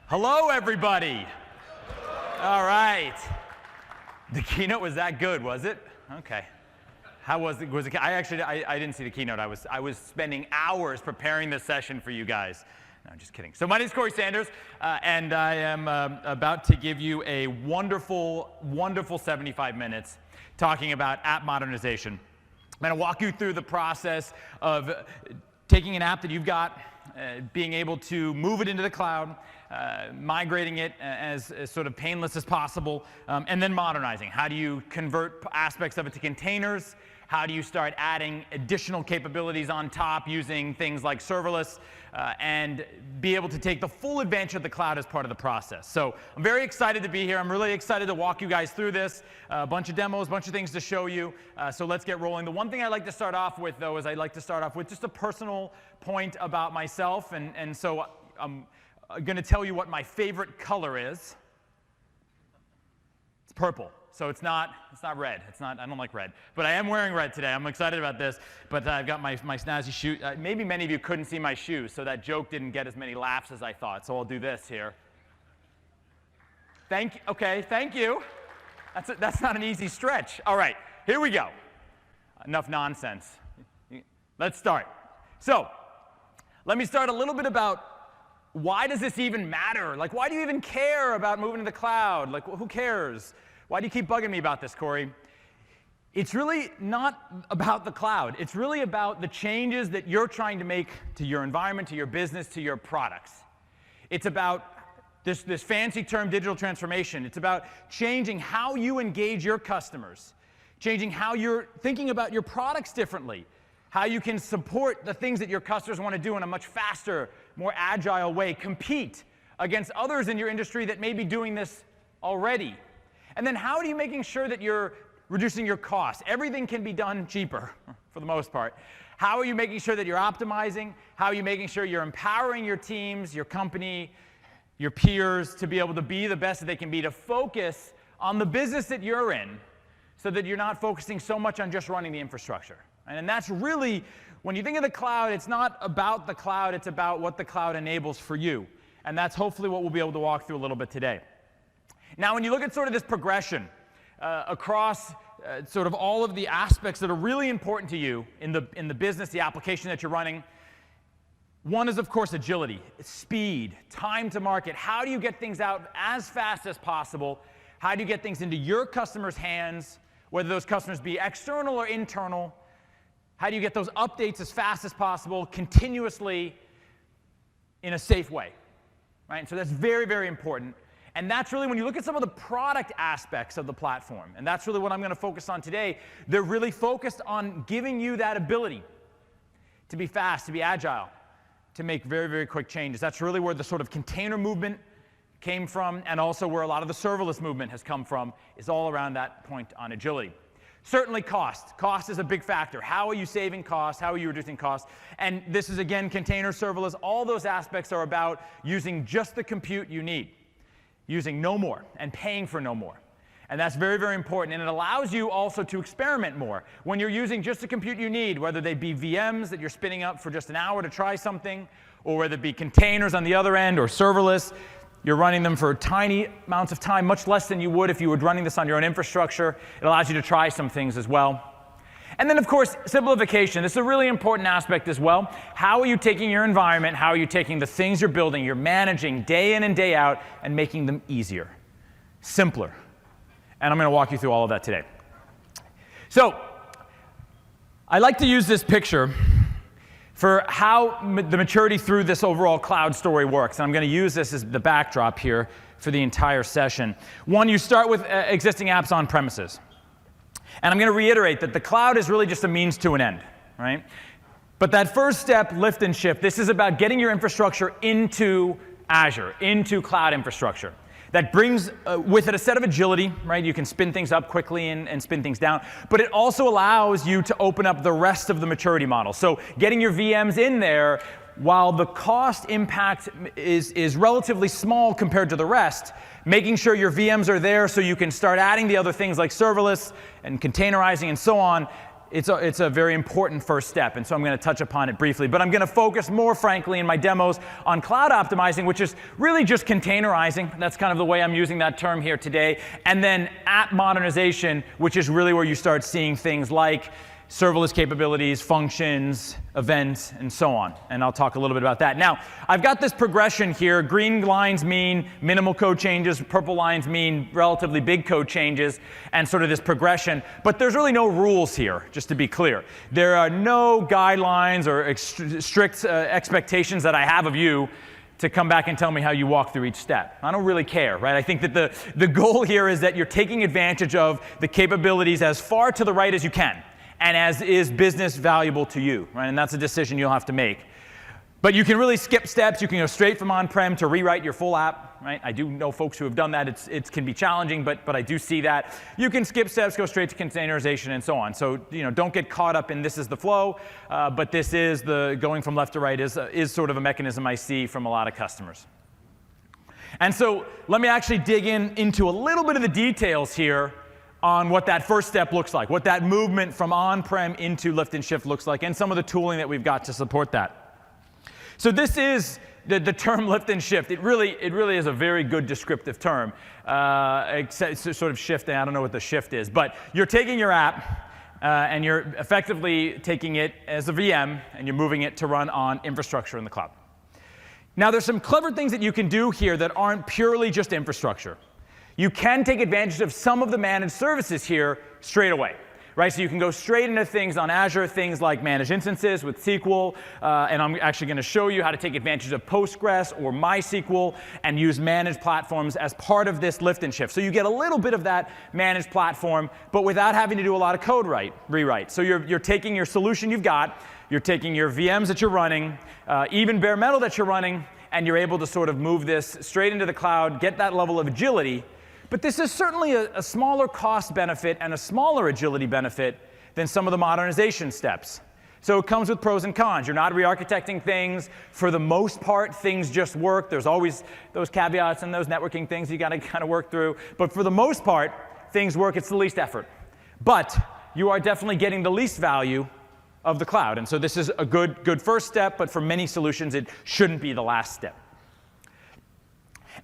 Hello, everybody. All right. The keynote was that good, was it? Okay. How was it? I didn't see the keynote. I was spending hours preparing this session for you guys. No, I'm just kidding. So my name is Corey Sanders, and I am about to give you a wonderful, wonderful 75 minutes talking about app modernization. I'm going to walk you through the process of taking an app that you've got, being able to move it into the cloud, migrating it as sort of painless as possible, and then modernizing. How do you convert aspects of it to containers? How do you start adding additional capabilities on top using things like serverless, and be able to take the full advantage of the cloud as part of the process? So I'm very excited to be here. I'm really excited to walk you guys through this. A bunch of demos, a bunch of things to show you. So let's get rolling. The one thing I like to start off with, though, is I like to start off with just a personal point about myself. And so I'm going to tell you what my favorite color is. It's purple. So it's not red. I don't like red. But I am wearing red today. I'm excited about this. But I've got my snazzy shoe. Maybe many of you couldn't see my shoes, so that joke didn't get as many laughs as I thought. So I'll do this here. Okay, thank you. That's not an easy stretch. All right, here we go. Enough nonsense. Let's start. So let me start a little bit about why does this even matter? Like, why do you even care about moving to the cloud? Like, who cares? Why do you keep bugging me about this, Corey? It's really not about the cloud. It's really about the changes that you're trying to make to your environment, to your business, to your products. It's about this fancy term, digital transformation. It's about changing how you engage your customers, changing how you're thinking about your products differently, how you can support the things that your customers want to do in a much faster, more agile way, compete against others in your industry that may be doing this already. And then how are you making sure that you're reducing your costs? Everything can be done cheaper, for the most part. How are you making sure that you're optimizing? How are you making sure you're empowering your teams, your company, your peers to be able to be the best that they can be, to focus on the business that you're in so that you're not focusing so much on just running the infrastructure? And that's really, when you think of the cloud, it's not about the cloud, it's about what the cloud enables for you. And that's hopefully what we'll be able to walk through a little bit today. Now, when you look at sort of this progression across sort of all of the aspects that are really important to you in the business, the application that you're running, one is, of course, agility, speed, time to market. How do you get things out as fast as possible? How do you get things into your customers' hands, whether those customers be external or internal? How do you get those updates as fast as possible, continuously, in a safe way? Right? And so that's very, very important. And that's really, when you look at some of the product aspects of the platform, and that's really what I'm going to focus on today, they're really focused on giving you that ability to be fast, to be agile, to make very, very quick changes. That's really where the sort of container movement came from, and also where a lot of the serverless movement has come from, is all around that point on agility. Certainly cost. Cost is a big factor. How are you saving costs? How are you reducing costs? And this is, again, container, serverless. All those aspects are about using just the compute you need, using no more and paying for no more. And that's very, very important. And it allows you also to experiment more. When you're using just the compute you need, whether they be VMs that you're spinning up for just an hour to try something, or whether it be containers on the other end, or serverless, you're running them for tiny amounts of time, much less than you would if you were running this on your own infrastructure. It allows you to try some things as well. And then, of course, simplification. This is a really important aspect as well. How are you taking your environment, how are you taking the things you're building, you're managing day in and day out, and making them easier, simpler? And I'm going to walk you through all of that today. So I like to use this picture for how the maturity through this overall cloud story works. And I'm going to use this as the backdrop here for the entire session. One, you start with existing apps on premises. And I'm going to reiterate that the cloud is really just a means to an end, right? But that first step, lift and shift, this is about getting your infrastructure into Azure, into cloud infrastructure. That brings with it a set of agility, right? You can spin things up quickly and spin things down. But it also allows you to open up the rest of the maturity model. So getting your VMs in there, while the cost impact is relatively small compared to the rest, making sure your VMs are there so you can start adding the other things like serverless and containerizing and so on, it's a very important first step, and so I'm going to touch upon it briefly. But I'm going to focus more, frankly, in my demos on cloud optimizing, which is really just containerizing. That's kind of the way I'm using that term here today. And then app modernization, which is really where you start seeing things like serverless capabilities, functions, events, and so on. And I'll talk a little bit about that. Now, I've got this progression here. Green lines mean minimal code changes. Purple lines mean relatively big code changes, and sort of this progression. But there's really no rules here, just to be clear. There are no guidelines or strict expectations that I have of you to come back and tell me how you walk through each step. I don't really care, right? I think that the goal here is that you're taking advantage of the capabilities as far to the right as you can, and as is business valuable to you, right? And that's a decision you'll have to make. But you can really skip steps. You can go straight from on-prem to rewrite your full app, right? I do know folks who have done that. It can be challenging, but I do see that. You can skip steps, go straight to containerization, and so on. So don't get caught up in this is the flow, but this is the going from left to right is sort of a mechanism I see from a lot of customers. And so let me actually dig into a little bit of the details here on what that first step looks like, what that movement from on-prem into lift and shift looks like, and some of the tooling that we've got to support that. So this is the term lift and shift. It really is a very good descriptive term. It's sort of shifting. I don't know what the shift is, but you're taking your app and you're effectively taking it as a VM and you're moving it to run on infrastructure in the cloud. Now, there's some clever things that you can do here that aren't purely just infrastructure. You can take advantage of some of the managed services here straight away, right? So you can go straight into things on Azure, things like managed instances with SQL, and I'm actually going to show you how to take advantage of Postgres or MySQL and use managed platforms as part of this lift and shift. So you get a little bit of that managed platform, but without having to do a lot of code rewrite. So you're taking your solution you've got, you're taking your VMs that you're running, even bare metal that you're running, and you're able to sort of move this straight into the cloud, get that level of agility. But this is certainly a smaller cost benefit and a smaller agility benefit than some of the modernization steps. So it comes with pros and cons. You're not re-architecting things. For the most part, things just work. There's always those caveats and those networking things you got to kind of work through. But for the most part, things work. It's the least effort. But you are definitely getting the least value of the cloud. And so this is a good first step, but for many solutions, it shouldn't be the last step.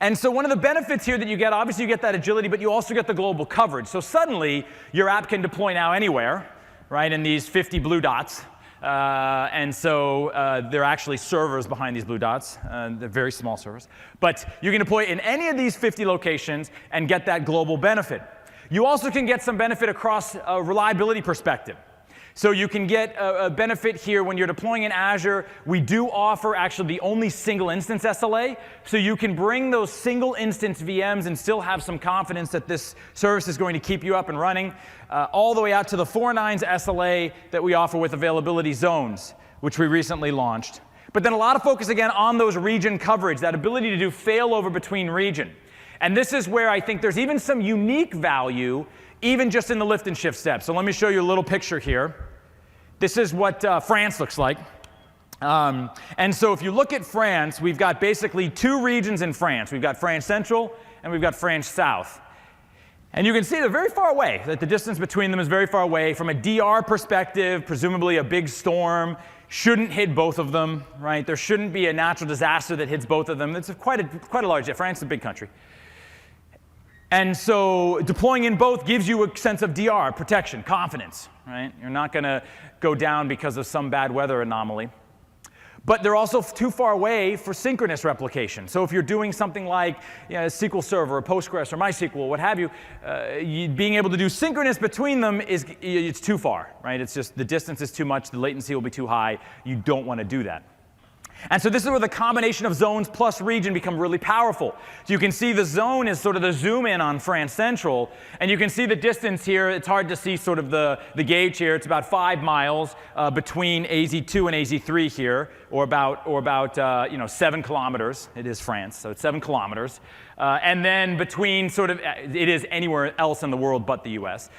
And so one of the benefits here that you get, obviously you get that agility, but you also get the global coverage. So suddenly, your app can deploy now anywhere, right, in these 50 blue dots. And so there are actually servers behind these blue dots. They're very small servers. But you can deploy in any of these 50 locations and get that global benefit. You also can get some benefit across a reliability perspective. So you can get a benefit here when you're deploying in Azure. We do offer actually the only single instance SLA. So you can bring those single instance VMs and still have some confidence that this service is going to keep you up and running, all the way out to the 4.9's SLA that we offer with availability zones, which we recently launched. But then a lot of focus again on those region coverage, that ability to do failover between region. And this is where I think there's even some unique value even just in the lift and shift step. So let me show you a little picture here. This is what France looks like. And so if you look at France, we've got basically two regions in France. We've got France Central and we've got France South. And you can see they're very far away, that the distance between them is very far away. From a DR perspective, presumably a big storm shouldn't hit both of them, right? There shouldn't be a natural disaster that hits both of them. It's quite a large, France is a big country. And so deploying in both gives you a sense of DR, protection, confidence, right? You're not going to go down because of some bad weather anomaly. But they're also too far away for synchronous replication. So if you're doing something like a SQL Server or Postgres or MySQL, what have you, being able to do synchronous between them it's too far, right? It's just the distance is too much, the latency will be too high. You don't want to do that. And so this is where the combination of zones plus region become really powerful. So you can see the zone is sort of the zoom in on France Central, and you can see the distance here. It's hard to see sort of the gauge here. It's about 5 miles between AZ2 and AZ3 here, or about 7 kilometers. It is France, so it's 7 kilometers. And then between it is anywhere else in the world but the US.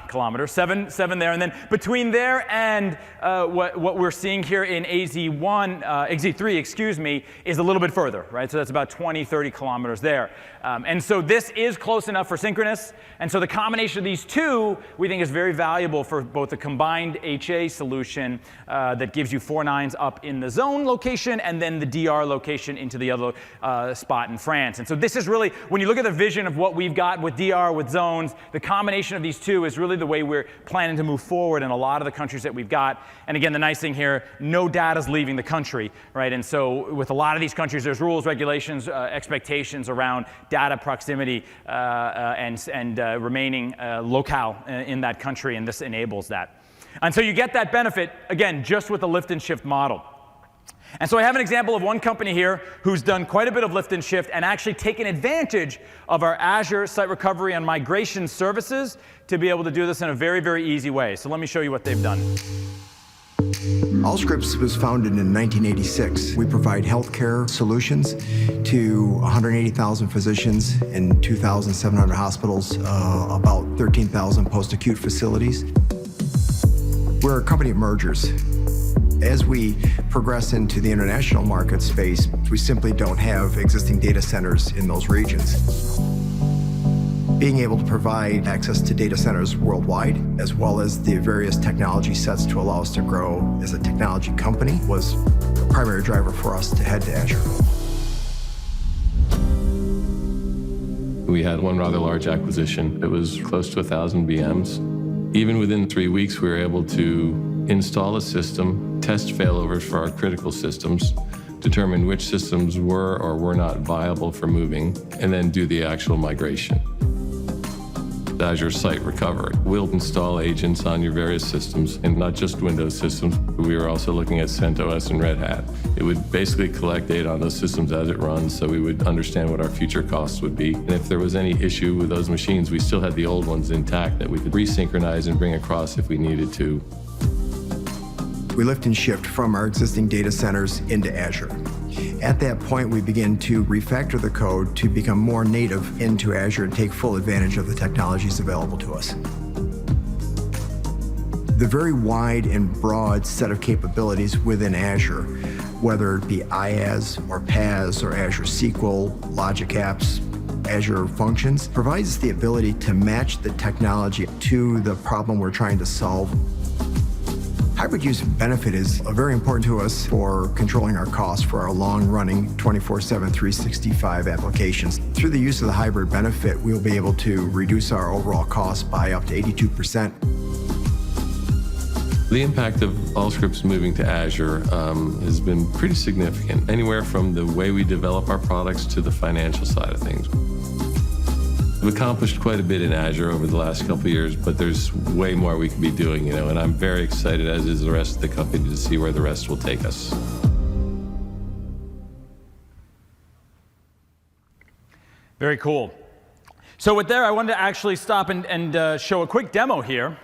Kilometers, seven there. And then between there and what we're seeing here in AZ3, excuse me, is a little bit further, right? So that's about 20, 30 kilometers there. And so this is close enough for synchronous. And so the combination of these two, we think, is very valuable for both the combined HA solution that gives you 4 nines up in the zone location and then the DR location into the other spot in France. And so this is really, when you look at the vision of what we've got with DR, with zones, the combination of these two is really the way we're planning to move forward in a lot of the countries that we've got. And again, the nice thing here, no data's leaving the country, right? And so with a lot of these countries, there's rules, regulations, expectations around data proximity and remaining locale in that country, and this enables that. And so you get that benefit, again, just with the lift and shift model. And so I have an example of one company here who's done quite a bit of lift and shift and actually taken advantage of our Azure Site Recovery and Migration services to be able to do this in a very, very easy way. So let me show you what they've done. Allscripts was founded in 1986. We provide healthcare solutions to 180,000 physicians in 2,700 hospitals, about 13,000 post-acute facilities. We're a company of mergers. As we progress into the international market space, we simply don't have existing data centers in those regions. Being able to provide access to data centers worldwide, as well as the various technology sets to allow us to grow as a technology company, was a primary driver for us to head to Azure. We had one rather large acquisition. It was close to 1,000 VMs. Even within 3 weeks, we were able to install a system, test failovers for our critical systems, determine which systems were or were not viable for moving, and then do the actual migration. Azure Site Recovery will install agents on your various systems, and not just Windows systems. We were also looking at CentOS and Red Hat. It would basically collect data on those systems as it runs, so we would understand what our future costs would be. And if there was any issue with those machines, we still had the old ones intact that we could resynchronize and bring across if we needed to. We lift and shift from our existing data centers into Azure. At that point, we begin to refactor the code to become more native into Azure and take full advantage of the technologies available to us. The very wide and broad set of capabilities within Azure, whether it be IaaS or PaaS or Azure SQL, Logic Apps, Azure Functions, provides the ability to match the technology to the problem we're trying to solve. Hybrid use benefit is very important to us for controlling our costs for our long-running 24/7, 365 applications. Through the use of the hybrid benefit, we'll be able to reduce our overall costs by up to 82%. The impact of Allscripts moving to Azure has been pretty significant, anywhere from the way we develop our products to the financial side of things. We've accomplished quite a bit in Azure over the last couple of years, but there's way more we can be doing, and I'm very excited, as is the rest of the company, to see where the rest will take us. Very cool. So with there, I wanted to actually stop and show a quick demo here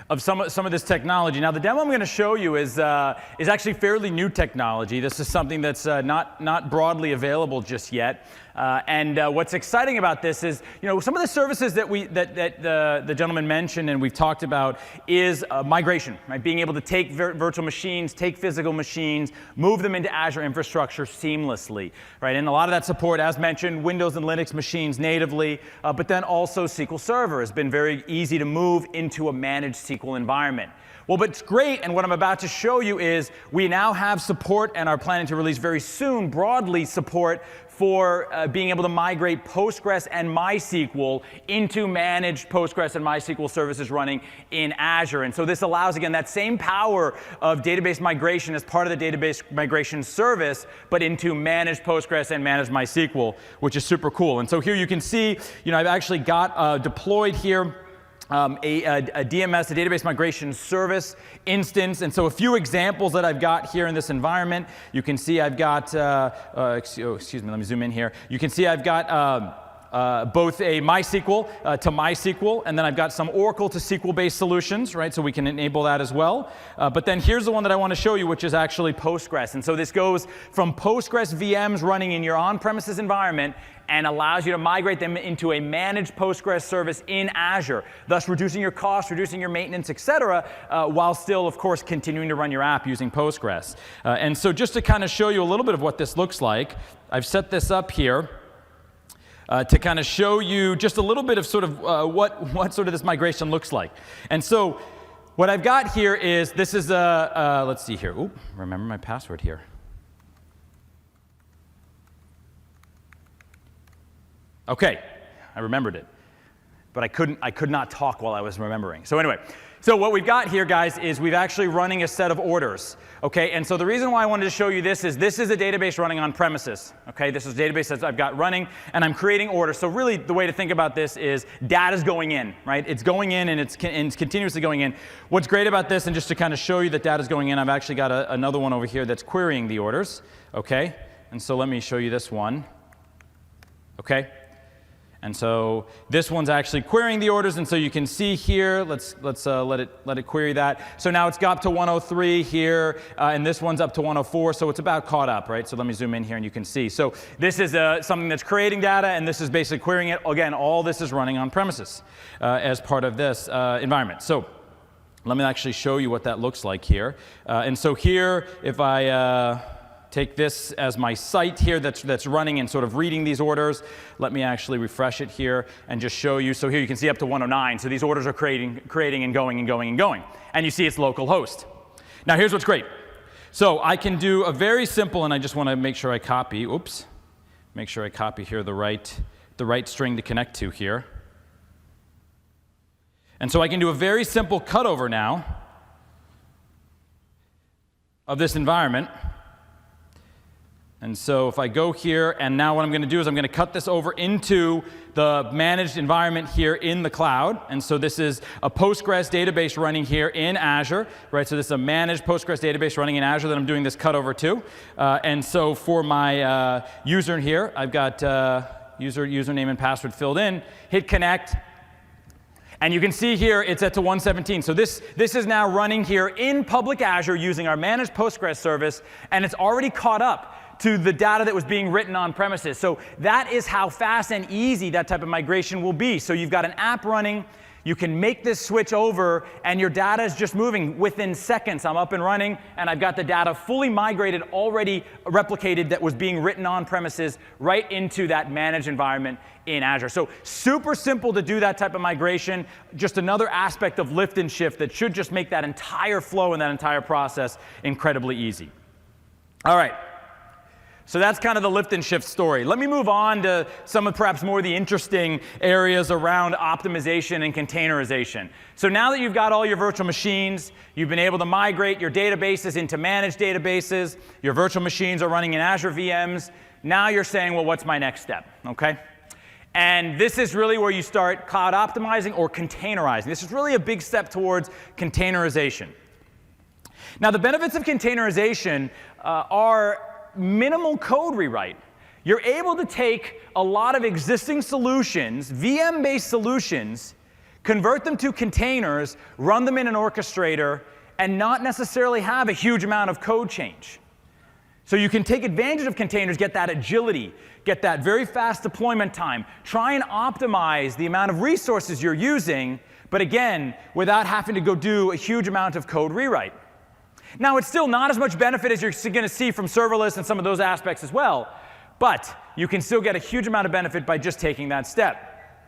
of some of this technology. Now, the demo I'm going to show you is actually fairly new technology. This is something that's not broadly available just yet. And what's exciting about this is, some of the services that the gentleman mentioned and we've talked about is migration, right? Being able to take virtual machines, take physical machines, move them into Azure infrastructure seamlessly, right? And a lot of that support, as mentioned, Windows and Linux machines natively, but then also SQL Server has been very easy to move into a managed SQL environment. Well, but it's great, and what I'm about to show you is we now have support and are planning to release very soon broadly support for being able to migrate Postgres and MySQL into managed Postgres and MySQL services running in Azure. And so this allows, again, that same power of database migration as part of the database migration service, but into managed Postgres and managed MySQL, which is super cool. And so here you can see, I've actually got deployed here a DMS, a database migration service instance. And so a few examples that I've got here in this environment. You can see I've got, excuse me, let me zoom in here. You can see I've got both a MySQL to MySQL, and then I've got some Oracle to SQL-based solutions, right? So we can enable that as well. But then here's the one that I want to show you, which is actually Postgres. And so this goes from Postgres VMs running in your on-premises environment and allows you to migrate them into a managed Postgres service in Azure, thus reducing your costs, reducing your maintenance, et cetera, while still, of course, continuing to run your app using Postgres. And so just to kind of show you a little bit of what this looks like, I've set this up here to kind of show you just a little bit of sort of what sort of this migration looks like. And so what I've got here is, this is let's see here. Oop, remember my password here. Okay, I remembered it, but I could not talk while I was remembering. So anyway, so what we've got here, guys, is we've actually running a set of orders. Okay, and so the reason why I wanted to show you this is a database running on premises. Okay, this is a database that I've got running, and I'm creating orders. So really, the way to think about this is data's going in, right? It's going in, and it's continuously going in. What's great about this, and just to kind of show you that data's going in, I've actually got another one over here that's querying the orders. Okay, and so let me show you this one. Okay. And so this one's actually querying the orders, and so you can see here, let's let it query that. So now it's got up to 103 here, and this one's up to 104, so it's about caught up, right? So let me zoom in here, and you can see. So this is something that's creating data, and this is basically querying it. Again, all this is running on premises as part of this environment. So let me actually show you what that looks like here. And so here, if I take this as my site here that's running and sort of reading these orders. Let me actually refresh it here and just show you. So here you can see up to 109. So these orders are creating and going and going and going. And you see it's localhost. Now here's what's great. So I can do a very simple, and I just want to make sure I copy. Oops. Make sure I copy here the right string to connect to here. And so I can do a very simple cutover now of this environment. And so if I go here, and now what I'm going to do is I'm going to cut this over into the managed environment here in the cloud. And so this is a Postgres database running here in Azure, right? So this is a managed Postgres database running in Azure that I'm doing this cutover to. And so for my user here, I've got username and password filled in. Hit connect. And you can see here it's at to 117. So this is now running here in public Azure using our managed Postgres service, and it's already caught up to the data that was being written on premises. So that is how fast and easy that type of migration will be. So you've got an app running, you can make this switch over, and your data is just moving within seconds. I'm up and running, and I've got the data fully migrated, already replicated, that was being written on premises right into that managed environment in Azure. So super simple to do that type of migration. Just another aspect of lift and shift that should just make that entire flow and that entire process incredibly easy. All right. So that's kind of the lift and shift story. Let me move on to some of perhaps more of the interesting areas around optimization and containerization. So now that you've got all your virtual machines, you've been able to migrate your databases into managed databases, your virtual machines are running in Azure VMs, now you're saying, well, what's my next step, okay? And this is really where you start cloud optimizing or containerizing. This is really a big step towards containerization. Now, the benefits of containerization are minimal code rewrite. You're able to take a lot of existing solutions, VM-based solutions, convert them to containers, run them in an orchestrator, and not necessarily have a huge amount of code change. So you can take advantage of containers, get that agility, get that very fast deployment time, try and optimize the amount of resources you're using, but again, without having to go do a huge amount of code rewrite. Now, it's still not as much benefit as you're going to see from serverless and some of those aspects as well, but you can still get a huge amount of benefit by just taking that step.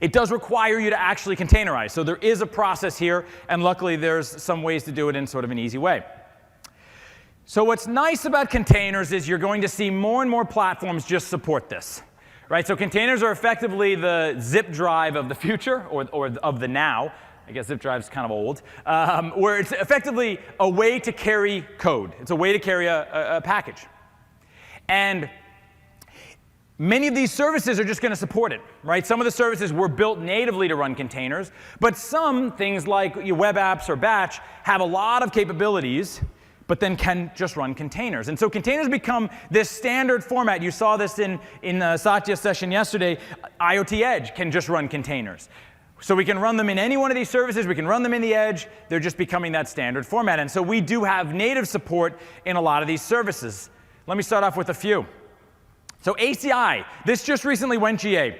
It does require you to actually containerize, so there is a process here, and luckily there's some ways to do it in sort of an easy way. So what's nice about containers is you're going to see more and more platforms just support this. Right? So containers are effectively the zip drive of the future, or of the now. I guess zip drive's kind of old, where it's effectively a way to carry code. It's a way to carry a package. And many of these services are just going to support it, right? Some of the services were built natively to run containers, but some things like web apps or batch have a lot of capabilities, but then can just run containers. And so containers become this standard format. You saw this in Satya's session yesterday. IoT Edge can just run containers. So we can run them in any one of these services. We can run them in the edge. They're just becoming that standard format. And so we do have native support in a lot of these services. Let me start off with a few. So ACI, this just recently went GA.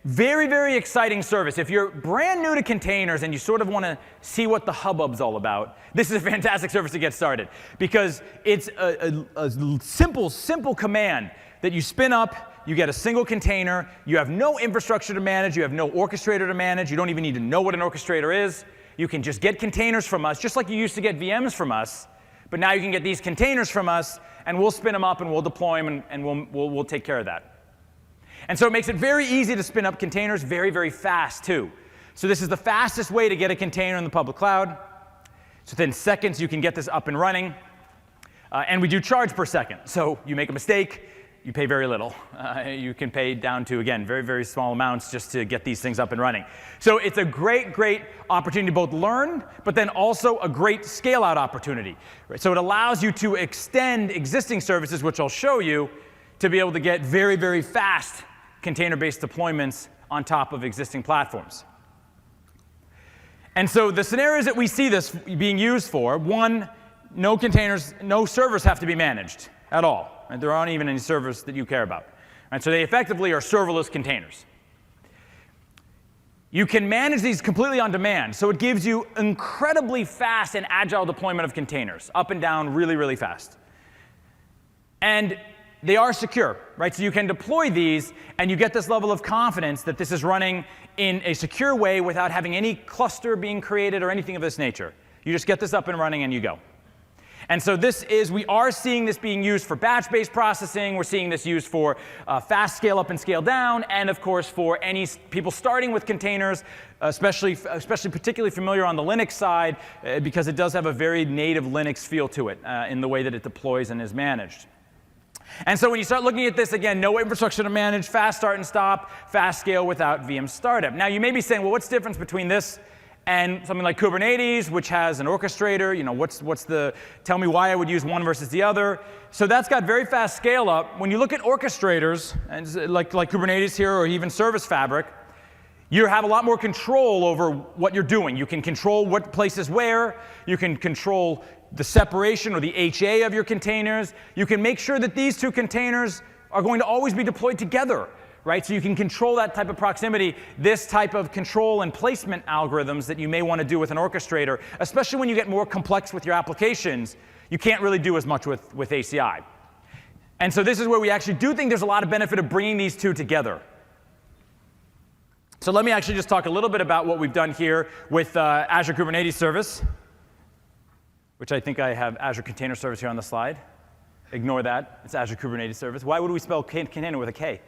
Very, very exciting service. If you're brand new to containers and you sort of want to see what the hubbub's all about, this is a fantastic service to get started, because it's a simple command that you spin up. You get a single container. You have no infrastructure to manage. You have no orchestrator to manage. You don't even need to know what an orchestrator is. You can just get containers from us, just like you used to get VMs from us. But now you can get these containers from us, and we'll spin them up, and we'll deploy them, and we'll take care of that. And so it makes it very easy to spin up containers, very, very fast, too. So this is the fastest way to get a container in the public cloud. So within seconds, you can get this up and running. And we do charge per second. So you make a mistake, you pay very little. You can pay down to, again, very, very small amounts just to get these things up and running. So it's a great, great opportunity to both learn, but then also a great scale-out opportunity. So it allows you to extend existing services, which I'll show you, to be able to get very, very fast container-based deployments on top of existing platforms. And so the scenarios that we see this being used for, one, no containers, no servers have to be managed at all. Right? There aren't even any servers that you care about. Right? So they effectively are serverless containers. You can manage these completely on demand, so it gives you incredibly fast and agile deployment of containers, up and down really, really fast. And they are secure, right? So you can deploy these, and you get this level of confidence that this is running in a secure way without having any cluster being created or anything of this nature. You just get this up and running, and you go. And so we are seeing this being used for batch-based processing. We're seeing this used for fast scale up and scale down, and of course for any people starting with containers, especially particularly familiar on the Linux side, because it does have a very native Linux feel to it in the way that it deploys and is managed. And so when you start looking at this, again, no infrastructure to manage, fast start and stop, fast scale without VM startup. Now, you may be saying, well, what's the difference between this and something like Kubernetes, which has an orchestrator? You know, tell me why I would use one versus the other. So that's got very fast scale up. When you look at orchestrators, and like Kubernetes here, or even Service Fabric, you have a lot more control over what you're doing. You can control what places where. You can control the separation or the HA of your containers. You can make sure that these two containers are going to always be deployed together, right? So you can control that type of proximity, this type of control and placement algorithms that you may want to do with an orchestrator, especially when you get more complex with your applications. You can't really do as much with ACI. And so this is where we actually do think there's a lot of benefit of bringing these two together. So let me actually just talk a little bit about what we've done here with Azure Kubernetes Service, which I think I have Azure Container Service here on the slide. Ignore that. It's Azure Kubernetes Service. Why would we spell container with a K?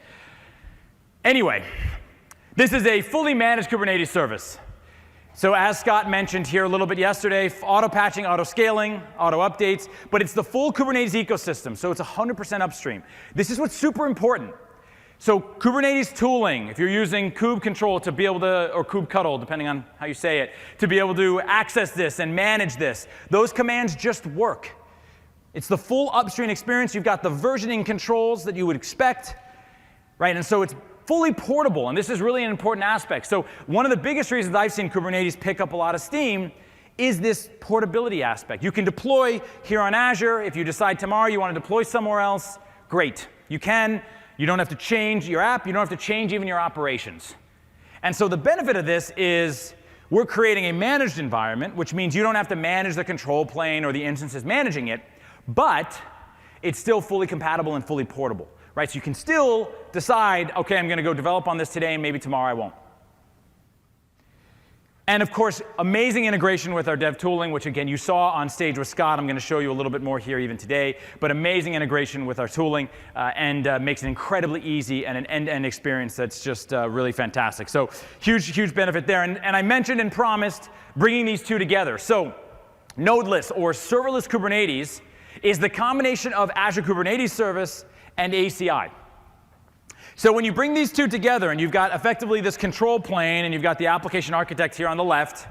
Anyway, this is a fully managed Kubernetes service. So as Scott mentioned here a little bit yesterday, auto-patching, auto-scaling, auto-updates, but it's the full Kubernetes ecosystem, so it's 100% upstream. This is what's super important. So Kubernetes tooling, if you're using kube control to be able to, or kubectl, depending on how you say it, to be able to access this and manage this, those commands just work. It's the full upstream experience. You've got the versioning controls that you would expect, right? And so it's fully portable, and this is really an important aspect. So one of the biggest reasons I've seen Kubernetes pick up a lot of steam is this portability aspect. You can deploy here on Azure. If you decide tomorrow you want to deploy somewhere else, great. You can. You don't have to change your app. You don't have to change even your operations. And so the benefit of this is we're creating a managed environment, which means you don't have to manage the control plane or the instances managing it, but it's still fully compatible and fully portable, right? So you can still decide, OK, I'm going to go develop on this today, and maybe tomorrow I won't. And of course, amazing integration with our dev tooling, which again, you saw on stage with Scott. I'm going to show you a little bit more here even today. But amazing integration with our tooling and makes it incredibly easy and an end-to-end experience that's just really fantastic. So huge, huge benefit there. And I mentioned and promised bringing these two together. So NodeList, or serverless Kubernetes, is the combination of Azure Kubernetes Service and ACI. So when you bring these two together, and you've got effectively this control plane, and you've got the application architect here on the left,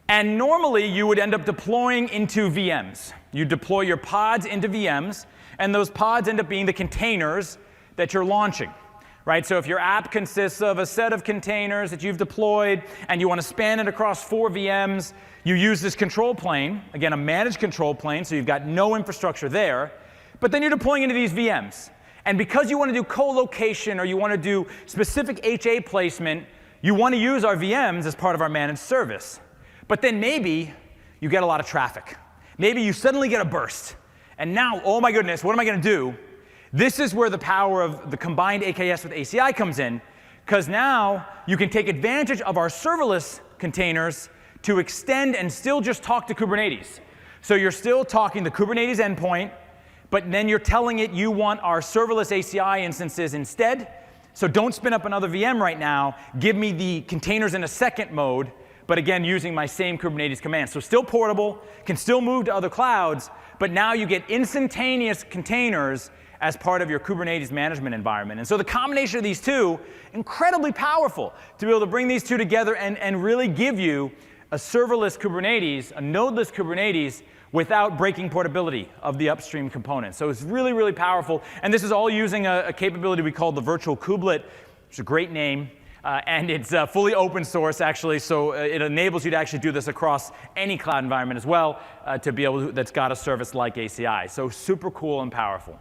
And normally, you would end up deploying into VMs. You deploy your pods into VMs, and those pods end up being the containers that you're launching. Right? So if your app consists of a set of containers that you've deployed, and you want to span it across 4 VMs, you use this control plane, again, a managed control plane, so you've got no infrastructure there, but then you're deploying into these VMs. And because you want to do co-location or you want to do specific HA placement, you want to use our VMs as part of our managed service. But then maybe you get a lot of traffic. Maybe you suddenly get a burst. And now, oh my goodness, what am I going to do? This is where the power of the combined AKS with ACI comes in, because now you can take advantage of our serverless containers to extend and still just talk to Kubernetes. So you're still talking the Kubernetes endpoint, but then you're telling it you want our serverless ACI instances instead. So don't spin up another VM right now. Give me the containers in a second mode, but again, using my same Kubernetes command. So still portable, can still move to other clouds, but now you get instantaneous containers as part of your Kubernetes management environment. And so the combination of these two, incredibly powerful to be able to bring these two together and really give you a serverless Kubernetes, a nodeless Kubernetes, without breaking portability of the upstream components. So it's really, really powerful. And this is all using a capability we call the virtual kubelet, which is a great name. And it's fully open source, actually, so it enables you to actually do this across any cloud environment as well, to be able to, that's got a service like ACI. So super cool and powerful.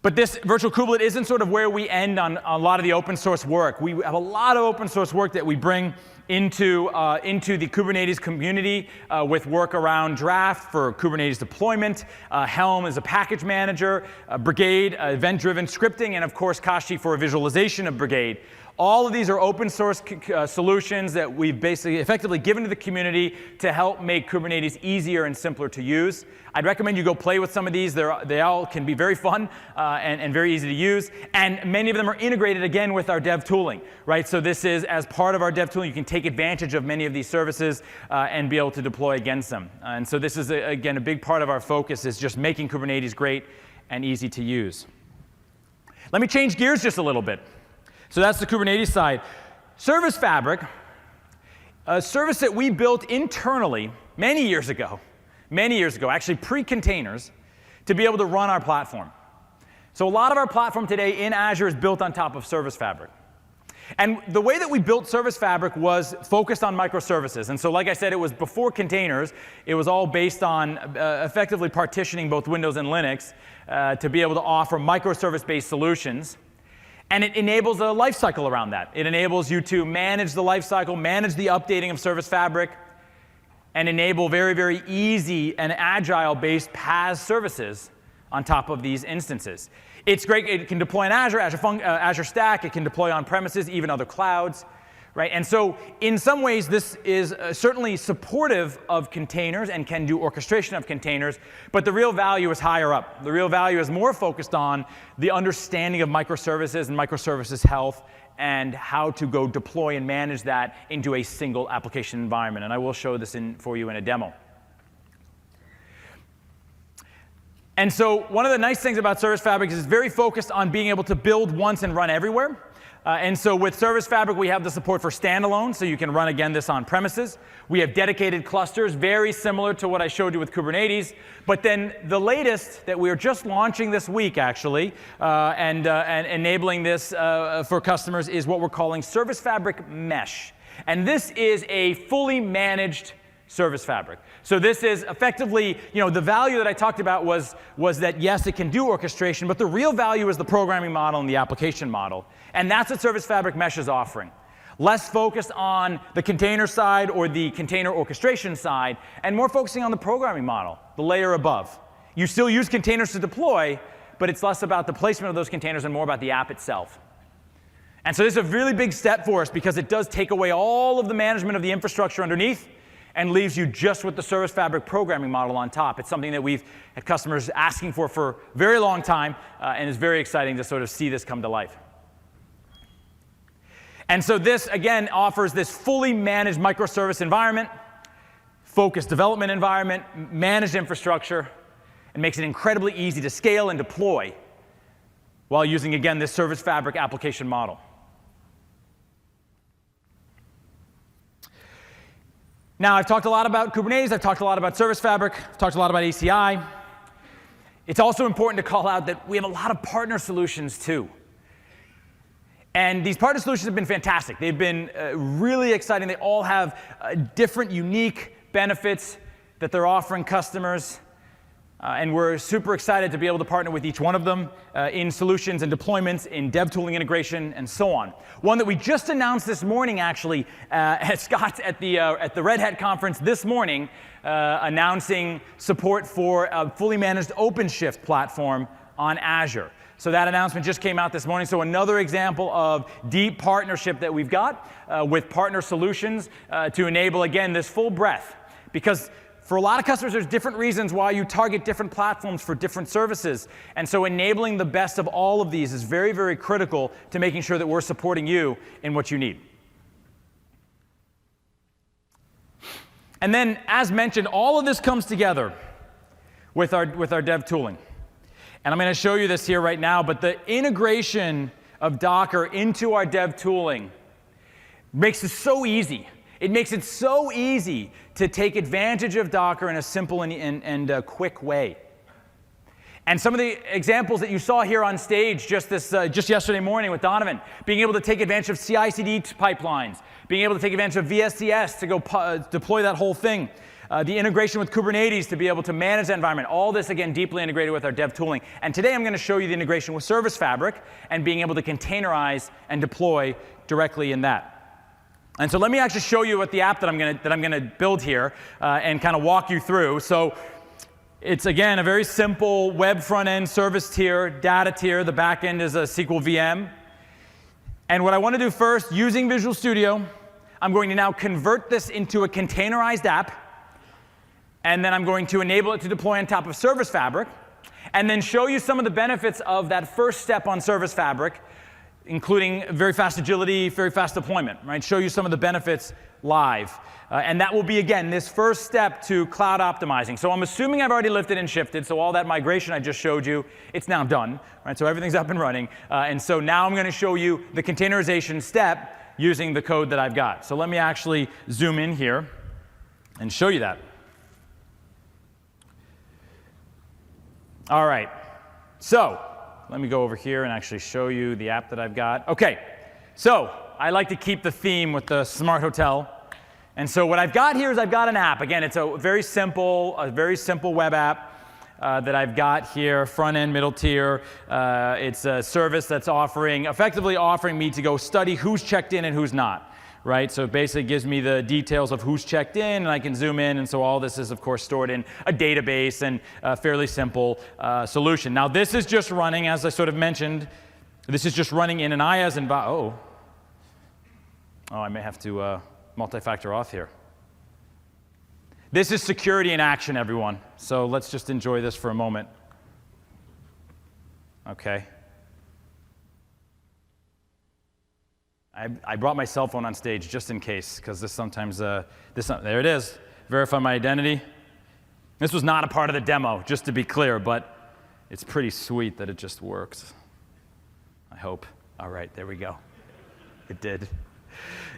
But this virtual kubelet isn't sort of where we end on a lot of the open source work. We have a lot of open source work that we bring into the Kubernetes community with work around Draft for Kubernetes deployment, Helm is a package manager, Brigade, event-driven scripting, and of course Kashi for a visualization of Brigade. All of these are open source solutions that we've basically effectively given to the community to help make Kubernetes easier and simpler to use. I'd recommend you go play with some of these. They all can be very fun and very easy to use. And many of them are integrated, again, with our dev tooling. Right? So this is, as part of our dev tooling, you can take advantage of many of these services and be able to deploy against them. And so this is, again, a big part of our focus is just making Kubernetes great and easy to use. Let me change gears just a little bit. So that's the Kubernetes side. Service Fabric, a service that we built internally many years ago, actually pre-containers, to be able to run our platform. So a lot of our platform today in Azure is built on top of Service Fabric. And the way that we built Service Fabric was focused on microservices. And so like I said, it was before containers. It was all based on effectively partitioning both Windows and Linux to be able to offer microservice-based solutions. And it enables a lifecycle around that. It enables you to manage the lifecycle, manage the updating of Service Fabric, and enable very, very easy and agile-based PaaS services on top of these instances. It's great. It can deploy in Azure, Azure Stack. It can deploy on premises, even other clouds. Right? And so in some ways, this is certainly supportive of containers and can do orchestration of containers, but the real value is higher up. The real value is more focused on the understanding of microservices and microservices health and how to go deploy and manage that into a single application environment. And I will show this for you in a demo. And so one of the nice things about Service Fabric is it's very focused on being able to build once and run everywhere. And so with Service Fabric, we have the support for standalone, so you can run, again, this on premises. We have dedicated clusters, very similar to what I showed you with Kubernetes. But then the latest that we're just launching this week, actually, and enabling this for customers is what we're calling Service Fabric Mesh. And this is a fully managed Service Fabric. So this is effectively, the value that I talked about was that, yes, it can do orchestration, but the real value is the programming model and the application model. And that's what Service Fabric Mesh is offering. Less focused on the container side or the container orchestration side, and more focusing on the programming model, the layer above. You still use containers to deploy, but it's less about the placement of those containers and more about the app itself. And so this is a really big step for us because it does take away all of the management of the infrastructure underneath and leaves you just with the Service Fabric programming model on top. It's something that we've had customers asking for a very long time, and it's very exciting to sort of see this come to life. And so this, again, offers this fully managed microservice environment, focused development environment, managed infrastructure, and makes it incredibly easy to scale and deploy while using, again, this Service Fabric application model. Now, I've talked a lot about Kubernetes, I've talked a lot about Service Fabric, I've talked a lot about ACI. It's also important to call out that we have a lot of partner solutions too. And these partner solutions have been fantastic. They've been really exciting. They all have different, unique benefits that they're offering customers. And we're super excited to be able to partner with each one of them in solutions and deployments, in dev tooling integration, and so on. One that we just announced this morning, actually, Scott at the Red Hat conference this morning, announcing support for a fully managed OpenShift platform on Azure. So that announcement just came out this morning. So another example of deep partnership that we've got with partner solutions to enable, again, this full breadth. Because for a lot of customers, there's different reasons why you target different platforms for different services. And so enabling the best of all of these is very, very critical to making sure that we're supporting you in what you need. And then, as mentioned, all of this comes together with our dev tooling. And I'm going to show you this here right now, but the integration of Docker into our dev tooling makes it so easy. It makes it so easy to take advantage of Docker in a simple and quick way. And some of the examples that you saw here on stage just yesterday morning with Donovan, being able to take advantage of CI/CD pipelines, being able to take advantage of VSTS to go deploy that whole thing, the integration with Kubernetes to be able to manage that environment. All this, again, deeply integrated with our dev tooling. And today I'm going to show you the integration with Service Fabric and being able to containerize and deploy directly in that. And so let me actually show you what the app that I'm going to build here and kind of walk you through. So it's, again, a very simple web front-end service tier, data tier. The back end is a SQL VM. And what I want to do first, using Visual Studio, I'm going to now convert this into a containerized app. And then I'm going to enable it to deploy on top of Service Fabric, and then show you some of the benefits of that first step on Service Fabric, including very fast agility, very fast deployment, right? Show you some of the benefits live. And that will be, again, this first step to cloud optimizing. So I'm assuming I've already lifted and shifted, so all that migration I just showed you, it's now done, right? So everything's up and running. And so now I'm going to show you the containerization step using the code that I've got. So let me actually zoom in here and show you that. All right, so let me go over here and actually show you the app that I've got. OK, so I like to keep the theme with the smart hotel. And so what I've got here is I've got an app. Again, it's a very simple web app that I've got here, front end, middle tier. It's a service that's effectively offering me to go study who's checked in and who's not. Right? So it basically gives me the details of who's checked in, and I can zoom in. And so all this is, of course, stored in a database and a fairly simple solution. Now, this is just running, as I sort of mentioned, this is just running in an IaaS environment. Oh, I may have to multi-factor auth here. This is security in action, everyone. So let's just enjoy this for a moment. OK. I brought my cell phone on stage just in case, because this sometimes, there it is, verify my identity. This was not a part of the demo, just to be clear, but it's pretty sweet that it just works. I hope. All right, there we go. It did.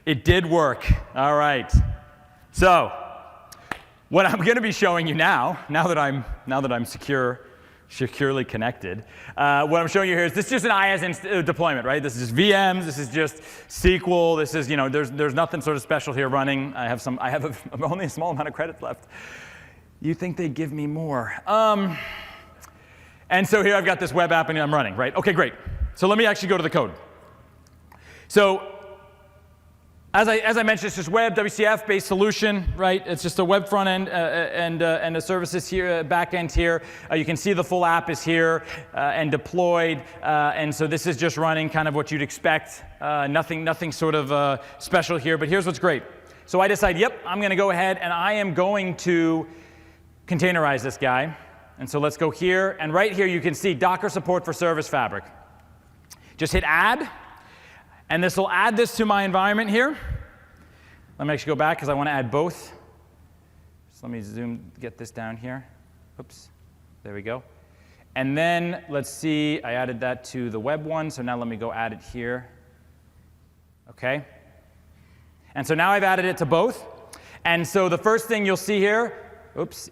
It did work. All right. So what I'm going to be showing you now that I'm securely connected. What I'm showing you here is this is just an IaaS deployment, right? This is just VMs. This is just SQL. This is, there's nothing sort of special here running. I have only a small amount of credits left. You think they'd give me more? And so here I've got this web app and I'm running, right? OK, great. So let me actually go to the code. So as I mentioned, it's just web WCF-based solution, right? It's just a web front end and the services here, back end here. You can see the full app is here and deployed. And so this is just running kind of what you'd expect. Nothing sort of special here. But here's what's great. So I decide, yep, I'm going to go ahead and I am going to containerize this guy. And so let's go here. And right here you can see Docker support for Service Fabric. Just hit add. And this will add this to my environment here. Let me actually go back because I want to add both. So let me get this down here. Oops, there we go. And then let's see, I added that to the web one. So now let me go add it here. OK. And so now I've added it to both. And so the first thing you'll see here,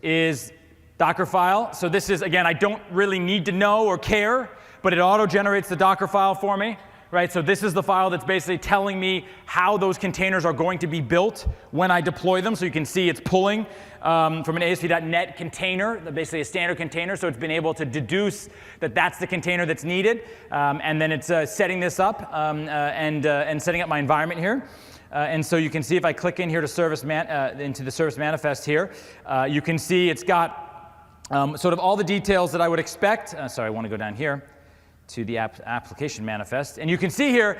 is Docker file. So this is, again, I don't really need to know or care, but it auto-generates the Docker file for me. Right, so this is the file that's basically telling me how those containers are going to be built when I deploy them. So you can see it's pulling from an ASP.NET container, basically a standard container. So it's been able to deduce that that's the container that's needed. And then it's setting this up and setting up my environment here. And so you can see if I click in here to into the service manifest here, you can see it's got sort of all the details that I would expect. Sorry, I want to go down here to the application manifest. And you can see here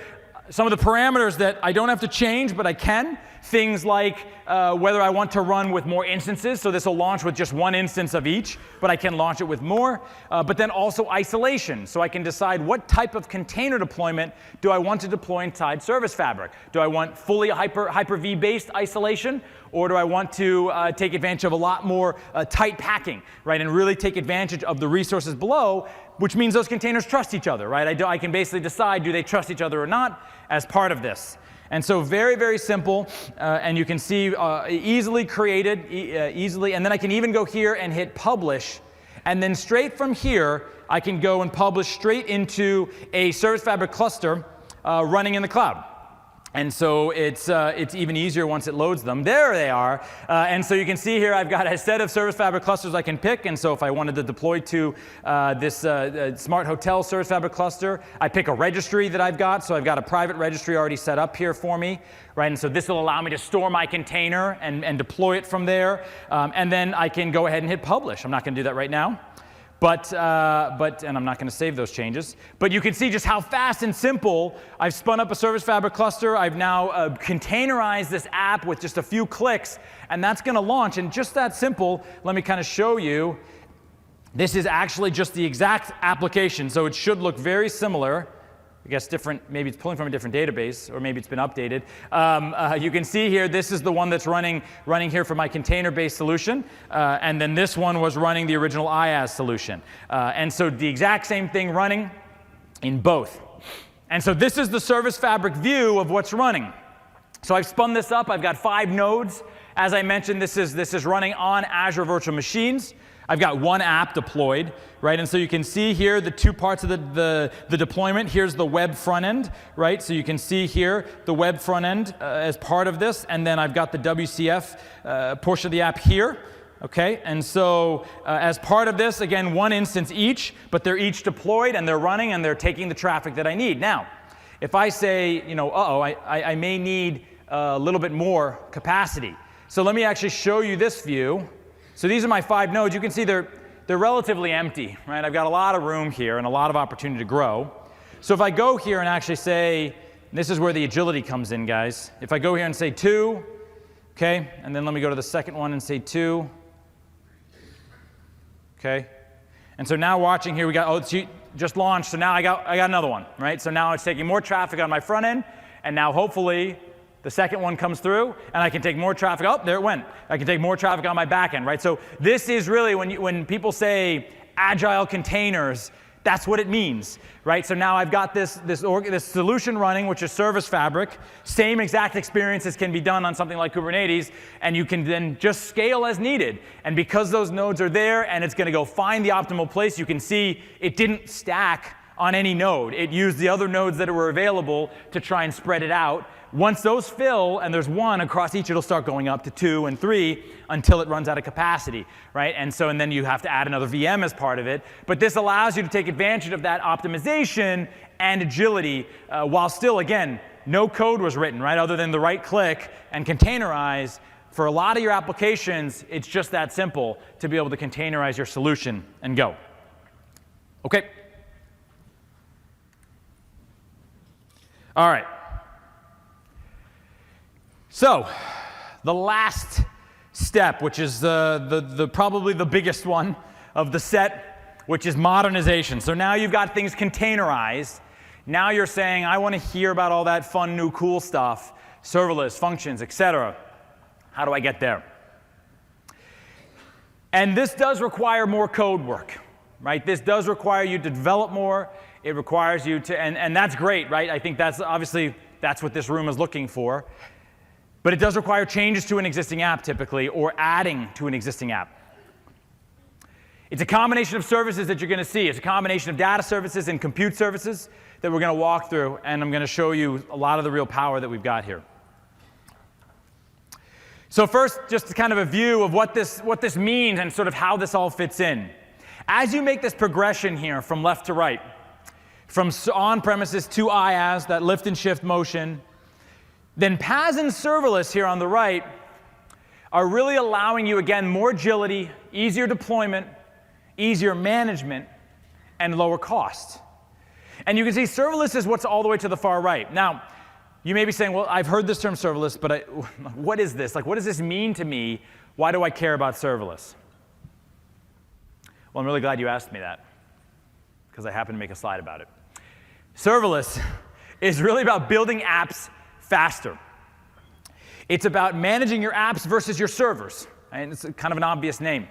some of the parameters that I don't have to change, but I can. Things like whether I want to run with more instances. So this will launch with just one instance of each, but I can launch it with more. But then also isolation. So I can decide what type of container deployment do I want to deploy inside Service Fabric. Do I want fully Hyper-V based isolation? Or do I want to take advantage of a lot more tight packing, right? And really take advantage of the resources below, which means those containers trust each other, right? I can basically decide, do they trust each other or not, as part of this. And so very, very simple, and you can see easily created, easily, and then I can even go here and hit publish, and then straight from here, I can go and publish straight into a Service Fabric cluster running in the cloud. And so it's even easier once it loads them. There they are. And so you can see here I've got a set of Service Fabric clusters I can pick. And so if I wanted to deploy to this Smart Hotel Service Fabric cluster, I pick a registry that I've got. So I've got a private registry already set up here for me. Right? And so this will allow me to store my container and deploy it from there. And then I can go ahead and hit publish. I'm not going to do that right now. And I'm not going to save those changes. But you can see just how fast and simple I've spun up a Service Fabric cluster. I've now containerized this app with just a few clicks, and that's going to launch. And just that simple, let me kind of show you. This is actually just the exact application, so it should look very similar. I guess different, maybe it's pulling from a different database, or maybe it's been updated. You can see here, this is the one that's running here for my container-based solution, and then this one was running the original IaaS solution. And so the exact same thing running in both. And so this is the Service Fabric view of what's running. So I've spun this up. I've got 5 nodes. As I mentioned, this is running on Azure virtual machines. I've got one app deployed, right? And so you can see here the two parts of the deployment. Here's the web front end, right? So you can see here the web front end as part of this, and then I've got the WCF portion of the app here, okay? And so as part of this, again, one instance each, but they're each deployed and they're running and they're taking the traffic that I need. Now, if I say, you know, I may need a little bit more capacity. So let me actually show you this view. So these are my 5 nodes. You can see they're relatively empty, right? I've got a lot of room here and a lot of opportunity to grow. So if I go here and actually say, this is where the agility comes in, guys. If I go here and say 2, okay, and then let me go to the second one and say 2, okay. And so now watching here, we got, it's just launched, so now I got another one, right? So now it's taking more traffic on my front end, and now hopefully the second one comes through, and I can take more traffic. Oh, there it went. I can take more traffic on my back end, right? So this is really, when people say agile containers, that's what it means, right? So now I've got this solution running, which is Service Fabric. Same exact experiences can be done on something like Kubernetes, and you can then just scale as needed. And because those nodes are there, and it's going to go find the optimal place, you can see it didn't stack on any node. It used the other nodes that were available to try and spread it out. Once those fill, and there's 1 across each, it'll start going up to 2 and 3 until it runs out of capacity, right? And then you have to add another VM as part of it. But this allows you to take advantage of that optimization and agility while still, again, no code was written, right? Other than the right click and containerize. For a lot of your applications, it's just that simple to be able to containerize your solution and go. Okay. All right. So, the last step, which is probably the biggest one of the set, which is modernization. So now you've got things containerized. Now you're saying, I want to hear about all that fun, new, cool stuff, serverless, functions, etc. How do I get there? And this does require more code work, right? This does require you to develop more. It requires you to, and that's great, right? I think that's obviously, that's what this room is looking for. But it does require changes to an existing app typically, or adding to an existing app. It's a combination of services that you're going to see. It's a combination of data services and compute services that we're going to walk through, and I'm going to show you a lot of the real power that we've got here. So first, just kind of a view of what this means and sort of how this all fits in. As you make this progression here from left to right, from on-premises to IaaS, that lift and shift motion, then PaaS and serverless here on the right are really allowing you, again, more agility, easier deployment, easier management, and lower cost. And you can see serverless is what's all the way to the far right. Now, you may be saying, well, I've heard this term serverless, but what is this? Like, what does this mean to me? Why do I care about serverless? Well, I'm really glad you asked me that, because I happen to make a slide about it. Serverless is really about building apps faster. It's about managing your apps versus your servers. And it's kind of an obvious name.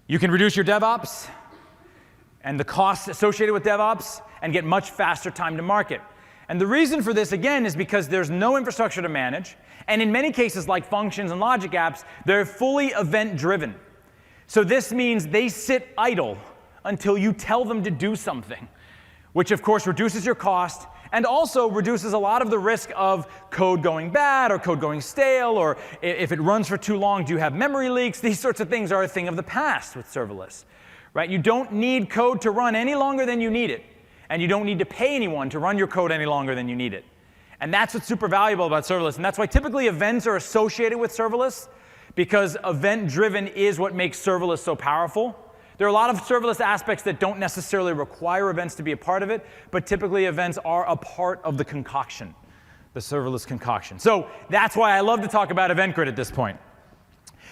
You can reduce your DevOps and the costs associated with DevOps and get much faster time to market. And the reason for this, again, is because there's no infrastructure to manage. And in many cases, like functions and logic apps, they're fully event-driven. So this means they sit idle until you tell them to do something, which, of course, reduces your cost and also reduces a lot of the risk of code going bad or code going stale, or if it runs for too long, do you have memory leaks? These sorts of things are a thing of the past with serverless. Right? You don't need code to run any longer than you need it. And you don't need to pay anyone to run your code any longer than you need it. And that's what's super valuable about serverless. And that's why typically events are associated with serverless, because event-driven is what makes serverless so powerful. There are a lot of serverless aspects that don't necessarily require events to be a part of it, but typically events are a part of the concoction, the serverless concoction. So that's why I love to talk about Event Grid at this point.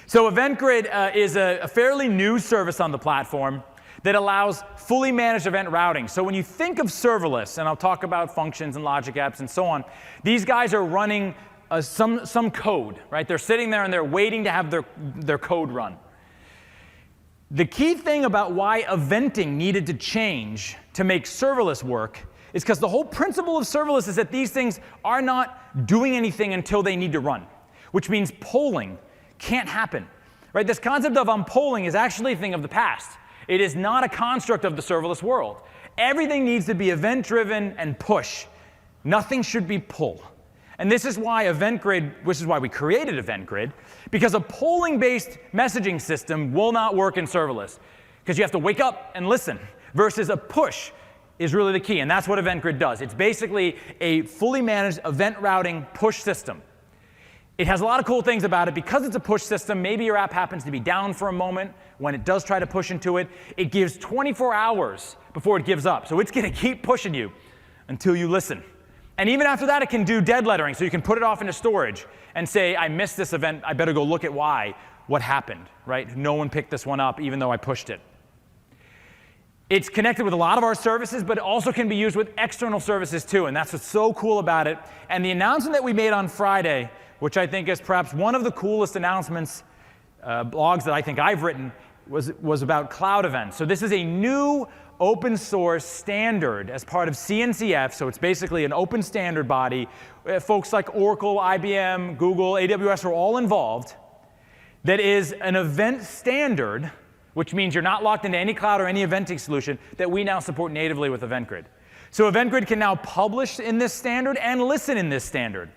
So Event Grid is a fairly new service on the platform that allows fully managed event routing. So when you think of serverless, and I'll talk about functions and logic apps and so on, these guys are running some code, right? They're sitting there and they're waiting to have their code run. The key thing about why eventing needed to change to make serverless work is because the whole principle of serverless is that these things are not doing anything until they need to run, which means polling can't happen. Right? This concept of polling is actually a thing of the past. It is not a construct of the serverless world. Everything needs to be event-driven and push. Nothing should be pull. And this is why Event Grid, which is why we created Event Grid, because a polling-based messaging system will not work in serverless, because you have to wake up and listen, versus a push is really the key, and that's what Event Grid does. It's basically a fully managed event routing push system. It has a lot of cool things about it. Because it's a push system, maybe your app happens to be down for a moment. When it does try to push into it, it gives 24 hours before it gives up. So it's going to keep pushing you until you listen. And even after that, it can do dead lettering. So you can put it off into storage and say, I missed this event. I better go look at what happened. Right? No one picked this one up, even though I pushed it. It's connected with a lot of our services, but it also can be used with external services too. And that's what's so cool about it. And the announcement that we made on Friday, which I think is perhaps one of the coolest announcements, blogs that I think I've written, was about cloud events. So this is a new open source standard as part of CNCF. So it's basically an open standard body. Folks like Oracle, IBM, Google, AWS are all involved. That is an event standard, which means you're not locked into any cloud or any eventing solution, that we now support natively with Event Grid. So Event Grid can now publish in this standard and listen in this standard,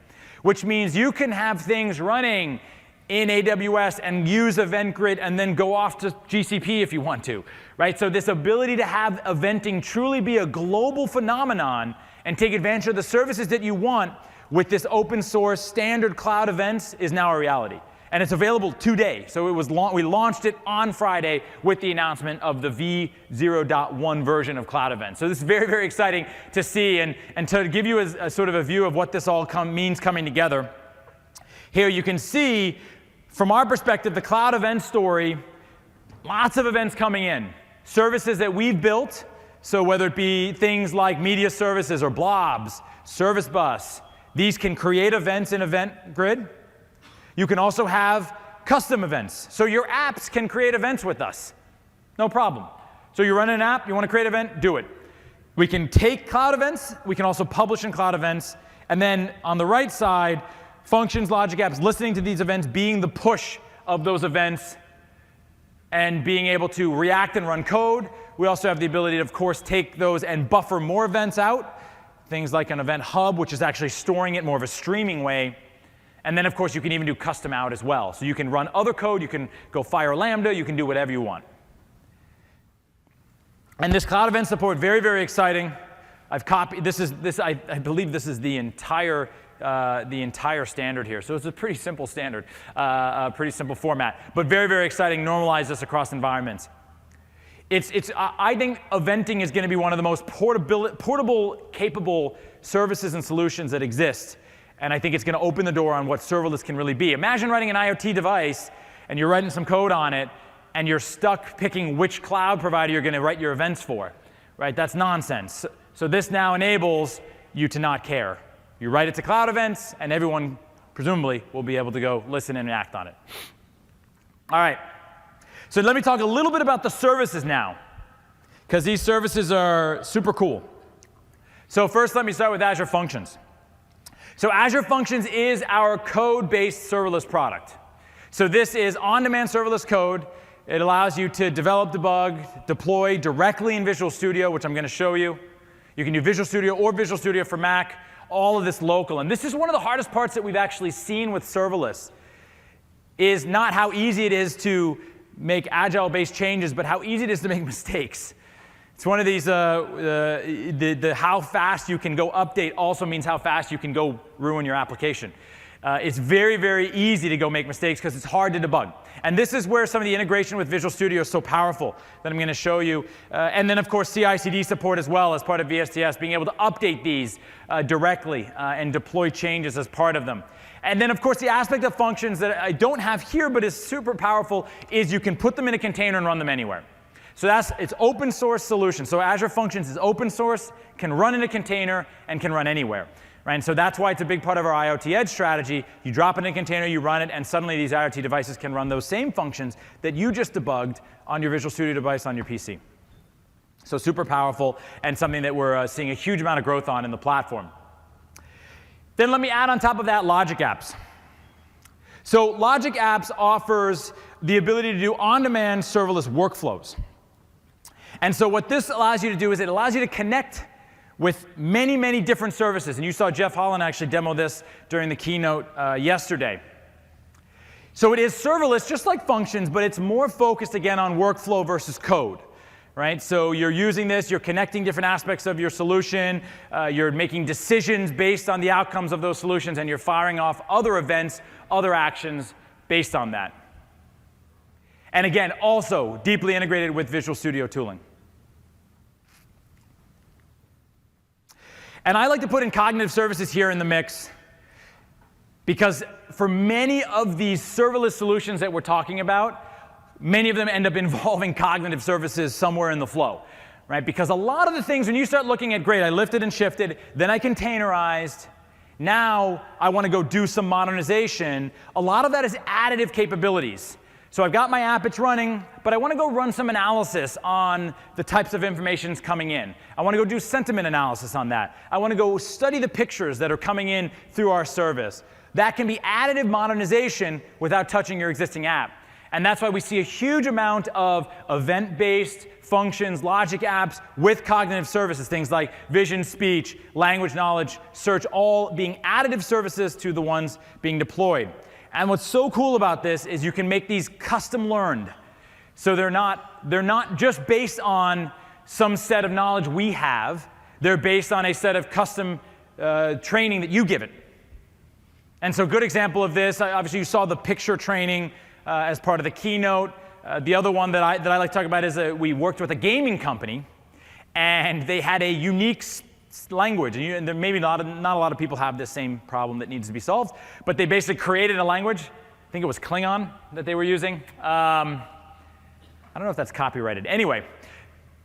which means you can have things running in AWS and use Event Grid and then go off to GCP if you want to, right? So this ability to have eventing truly be a global phenomenon and take advantage of the services that you want with this open source standard cloud events is now a reality. And it's available today. So we launched it on Friday with the announcement of the v0.1 version of Cloud Events. So this is very, very exciting to see. And to give you a sort of a view of what this all means coming together, here you can see, from our perspective, the Cloud Event story, lots of events coming in. Services that we've built, so whether it be things like media services or blobs, Service Bus, these can create events in Event Grid. You can also have custom events. So your apps can create events with us. No problem. So you run an app, you want to create an event, do it. We can take cloud events. We can also publish in cloud events. And then on the right side, functions, logic apps, listening to these events, being the push of those events, and being able to react and run code. We also have the ability to, of course, take those and buffer more events out. Things like an event hub, which is actually storing it more of a streaming way. And then, of course, you can even do custom out as well. So you can run other code. You can go fire Lambda. You can do whatever you want. And this cloud event support, very, very exciting. I've copied, I believe this is the entire standard here. So it's a pretty simple standard, a pretty simple format. But very, very exciting, normalize this across environments. I think eventing is going to be one of the most portable, capable services and solutions that exist. And I think it's going to open the door on what serverless can really be. Imagine writing an IoT device, and you're writing some code on it, and you're stuck picking which cloud provider you're going to write your events for. Right? That's nonsense. So this now enables you to not care. You write it to cloud events, and everyone, presumably, will be able to go listen and act on it. All right. So let me talk a little bit about the services now, because these services are super cool. So first, let me start with Azure Functions. So Azure Functions is our code-based serverless product. So this is on-demand serverless code. It allows you to develop, debug, deploy directly in Visual Studio, which I'm going to show you. You can do Visual Studio or Visual Studio for Mac, all of this local. And this is one of the hardest parts that we've actually seen with serverless, is not how easy it is to make agile-based changes, but how easy it is to make mistakes. It's one of these, how fast you can go update also means how fast you can go ruin your application. It's very, very easy to go make mistakes because it's hard to debug. And this is where some of the integration with Visual Studio is so powerful that I'm going to show you. And then, of course, CI/CD support as well as part of VSTS, being able to update these directly and deploy changes as part of them. And then, of course, the aspect of functions that I don't have here but is super powerful is you can put them in a container and run them anywhere. So it's open source solution. So Azure Functions is open source, can run in a container, and can run anywhere. Right? And so that's why it's a big part of our IoT Edge strategy. You drop it in a container, you run it, and suddenly these IoT devices can run those same functions that you just debugged on your Visual Studio device on your PC. So super powerful, and something that we're seeing a huge amount of growth on in the platform. Then let me add on top of that Logic Apps. So Logic Apps offers the ability to do on-demand serverless workflows. And so what this allows you to do is it allows you to connect with many, many different services. And you saw Jeff Holland actually demo this during the keynote yesterday. So it is serverless, just like functions, but it's more focused, again, on workflow versus code. Right? So you're using this, you're connecting different aspects of your solution, you're making decisions based on the outcomes of those solutions, and you're firing off other events, other actions based on that. And again, also deeply integrated with Visual Studio tooling. And I like to put in cognitive services here in the mix, because for many of these serverless solutions that we're talking about, many of them end up involving cognitive services somewhere in the flow, right? Because a lot of the things, when you start looking at, great, I lifted and shifted, then I containerized, now I want to go do some modernization, a lot of that is additive capabilities. So I've got my app, it's running, but I want to go run some analysis on the types of information coming in. I want to go do sentiment analysis on that. I want to go study the pictures that are coming in through our service. That can be additive modernization without touching your existing app. And that's why we see a huge amount of event-based functions, logic apps with cognitive services, things like vision, speech, language, knowledge, search, all being additive services to the ones being deployed. And what's so cool about this is you can make these custom learned. So they're not just based on some set of knowledge we have. They're based on a set of custom training that you give it. And so a good example of this, obviously you saw the picture training as part of the keynote. The other one that I like to talk about is we worked with a gaming company, and they had a unique language. And maybe not a lot of people have this same problem that needs to be solved, but they basically created a language. I think it was Klingon that they were using. I don't know if that's copyrighted. Anyway,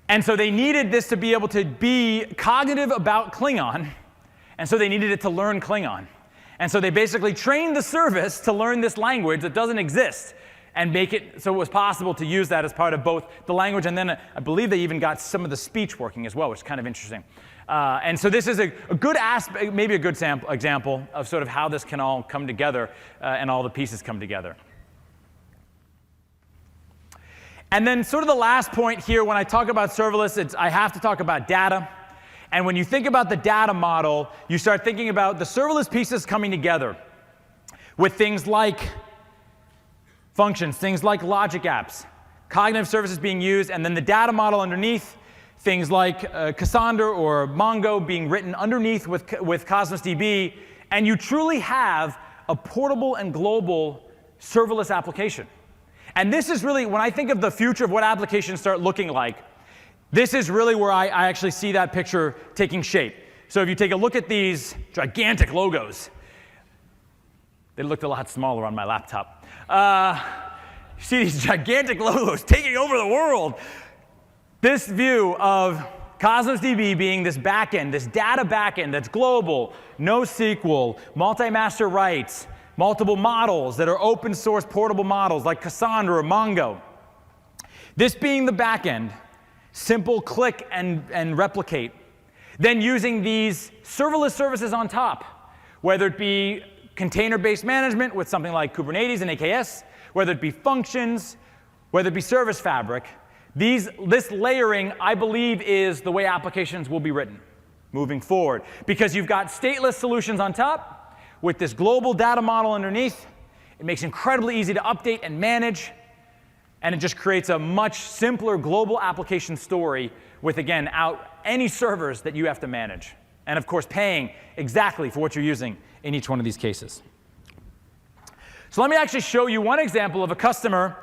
and so they needed this to be able to be cognitive about Klingon, and so they needed it to learn Klingon. And so they basically trained the service to learn this language that doesn't exist and make it so it was possible to use that as part of both the language, and then I believe they even got some of the speech working as well, which is kind of interesting. And so this is a good aspect, maybe a good example of sort of how this can all come together and all the pieces come together. And then sort of the last point here, when I talk about serverless, I have to talk about data. And when you think about the data model, you start thinking about the serverless pieces coming together with things like functions, things like logic apps, cognitive services being used, and then the data model underneath, things like Cassandra or Mongo being written underneath with Cosmos DB, and you truly have a portable and global serverless application. And this is really, when I think of the future of what applications start looking like, this is really where I actually see that picture taking shape. So if you take a look at these gigantic logos, they looked a lot smaller on my laptop. You see these gigantic logos taking over the world. This view of Cosmos DB being this backend, this data backend that's global, NoSQL, multi-master rights, multiple models that are open source portable models like Cassandra or Mongo. This being the backend, simple click and replicate. Then using these serverless services on top, whether it be container-based management with something like Kubernetes and AKS, whether it be functions, whether it be service fabric. This layering, I believe, is the way applications will be written moving forward. Because you've got stateless solutions on top, with this global data model underneath. It makes it incredibly easy to update and manage, and it just creates a much simpler global application story with, again, out any servers that you have to manage. And of course, paying exactly for what you're using in each one of these cases. So let me actually show you one example of a customer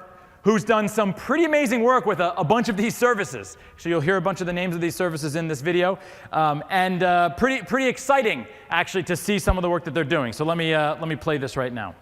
who's done some pretty amazing work with a bunch of these services. So you'll hear a bunch of the names of these services in this video, and pretty exciting actually to see some of the work that they're doing. So let me play this right now.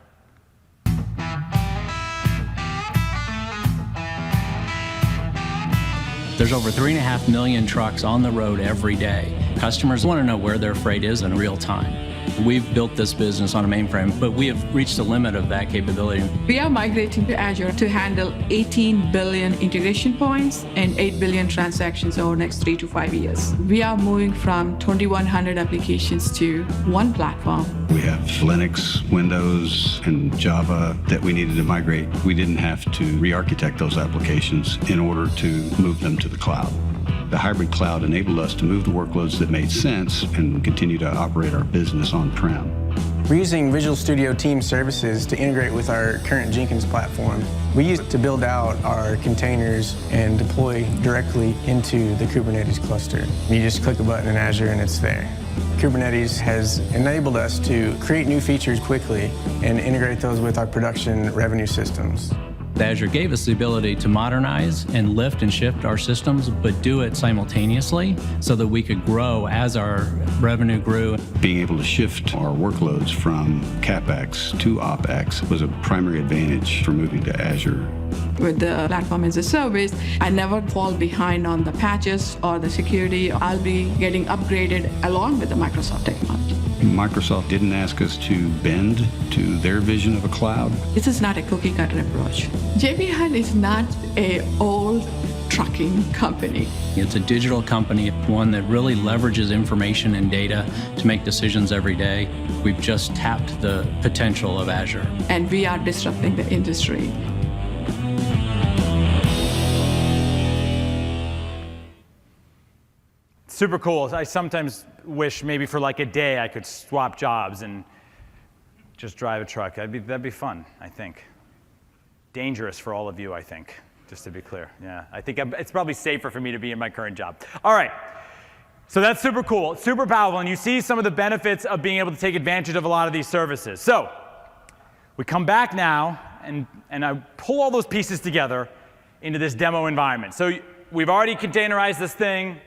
There's over 3.5 million trucks on the road every day. Customers want to know where their freight is in real time. We've built this business on a mainframe, but we have reached the limit of that capability. We are migrating to Azure to handle 18 billion integration points and 8 billion transactions over the next 3 to 5 years. We are moving from 2,100 applications to one platform. We have Linux, Windows, and Java that we needed to migrate. We didn't have to re-architect those applications in order to move them to the cloud. The hybrid cloud enabled us to move the workloads that made sense and continue to operate our business on-prem. We're using Visual Studio Team Services to integrate with our current Jenkins platform. We use it to build out our containers and deploy directly into the Kubernetes cluster. You just click a button in Azure and it's there. Kubernetes has enabled us to create new features quickly and integrate those with our production revenue systems. Azure gave us the ability to modernize and lift and shift our systems, but do it simultaneously so that we could grow as our revenue grew. Being able to shift our workloads from CapEx to OpEx was a primary advantage for moving to Azure. With the platform as a service, I never fall behind on the patches or the security. I'll be getting upgraded along with the Microsoft technology. Microsoft didn't ask us to bend to their vision of a cloud. This is not a cookie cutter approach. J.B. Hunt is not an old trucking company. It's a digital company, one that really leverages information and data to make decisions every day. We've just tapped the potential of Azure. And we are disrupting the industry. Super cool. I sometimes wish maybe for like a day I could swap jobs and just drive a truck. That'd be fun, I think. Dangerous for all of you, I think, just to be clear. Yeah, I think it's probably safer for me to be in my current job. All right, so that's super cool, super powerful, and you see some of the benefits of being able to take advantage of a lot of these services. So we come back now, and I pull all those pieces together into this demo environment. So we've already containerized this thing.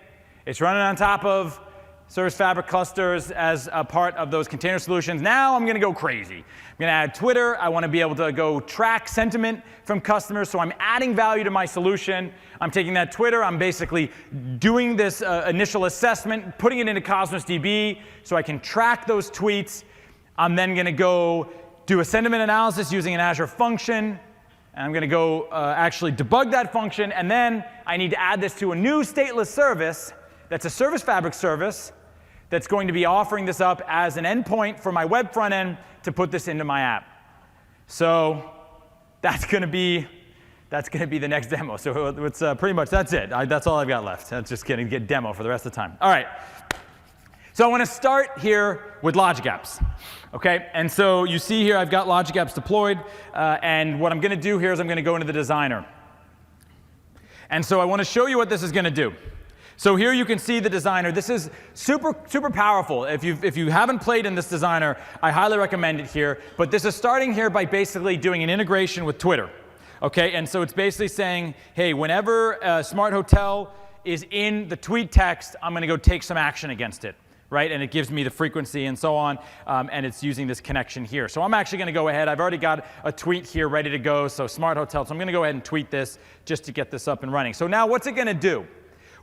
It's running on top of Service Fabric clusters as a part of those container solutions. Now I'm going to go crazy. I'm going to add Twitter. I want to be able to go track sentiment from customers, so I'm adding value to my solution. I'm taking that Twitter. I'm basically doing this initial assessment, putting it into Cosmos DB so I can track those tweets. I'm then going to go do a sentiment analysis using an Azure function. And I'm going to go actually debug that function. And then I need to add this to a new stateless service that's a Service Fabric service that's going to be offering this up as an endpoint for my web front end to put this into my app. So that's going to be the next demo. So it's pretty much, that's it. That's all I've got left. That's just going to get demo for the rest of the time. All right. So I want to start here with logic apps. Okay, and so you see here I've got logic apps deployed, and what I'm going to do here is I'm going to go into the designer. And so I want to show you what this is going to do. So here you can see the designer. This is super powerful. If you haven't played in this designer, I highly recommend it here. But this is starting here by basically doing an integration with Twitter. Okay, and so it's basically saying, hey, whenever a smart hotel is in the tweet text, I'm going to go take some action against it. Right, and it gives me the frequency and so on, and it's using this connection here. So I'm actually going to go ahead. I've already got a tweet here ready to go, so smart hotel. So I'm going to go ahead and tweet this just to get this up and running. So now what's it going to do?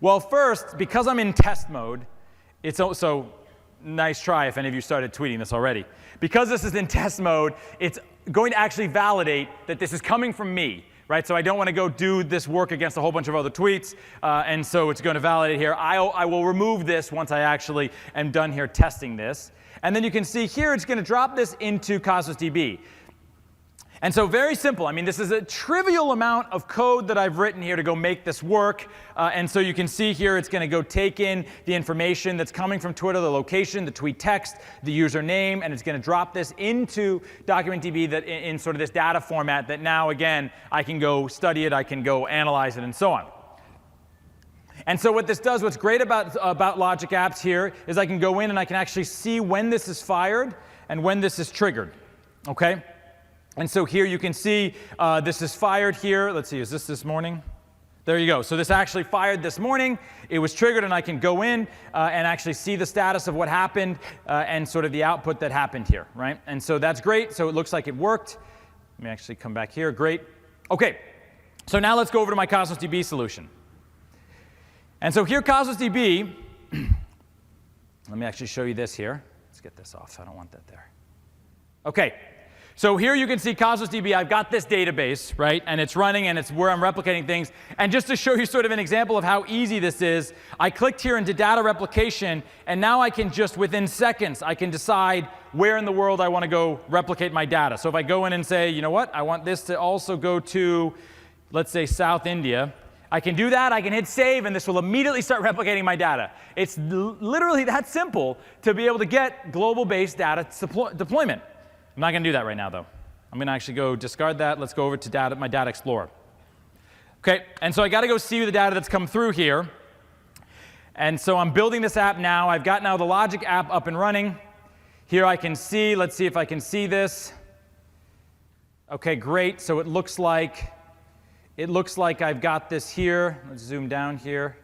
Well, first, because I'm in test mode, it's also nice try if any of you started tweeting this already. Because this is in test mode, it's going to actually validate that this is coming from me. Right, so I don't want to go do this work against a whole bunch of other tweets, and so it's going to validate here. I will remove this once I actually am done here testing this. And then you can see here it's going to drop this into Cosmos DB. And so very simple. I mean, this is a trivial amount of code that I've written here to go make this work. And so you can see here it's going to go take in the information that's coming from Twitter, the location, the tweet text, the username, and it's going to drop this into DocumentDB that in sort of this data format that now, again, I can go study it, I can go analyze it, and so on. And so what this does, what's great about logic apps here is I can go in and I can actually see when this is fired and when this is triggered. Okay? And so here you can see this is fired here. Let's see, is this morning? There you go. So this actually fired this morning. It was triggered, and I can go in and actually see the status of what happened and sort of the output that happened here, right? And so that's great. So it looks like it worked. Let me actually come back here. Great. OK. So now let's go over to my Cosmos DB solution. And so here, Cosmos DB, let me actually show you this here. Let's get this off. I don't want that there. OK. So here you can see Cosmos DB. I've got this database, right? And it's running, and it's where I'm replicating things. And just to show you sort of an example of how easy this is, I clicked here into data replication, and now I can just, within seconds, I can decide where in the world I want to go replicate my data. So if I go in and say, you know what, I want this to also go to, let's say, South India, I can do that. I can hit save, and this will immediately start replicating my data. It's literally that simple to be able to get global-based data deployment. I'm not going to do that right now, though. I'm going to actually go discard that. Let's go over to my Data Explorer. OK, and so I got to go see the data that's come through here. And so I'm building this app now. I've got now the Logic app up and running. Here I can see. Let's see if I can see this. OK, great. So it looks like I've got this here. Let's zoom down here.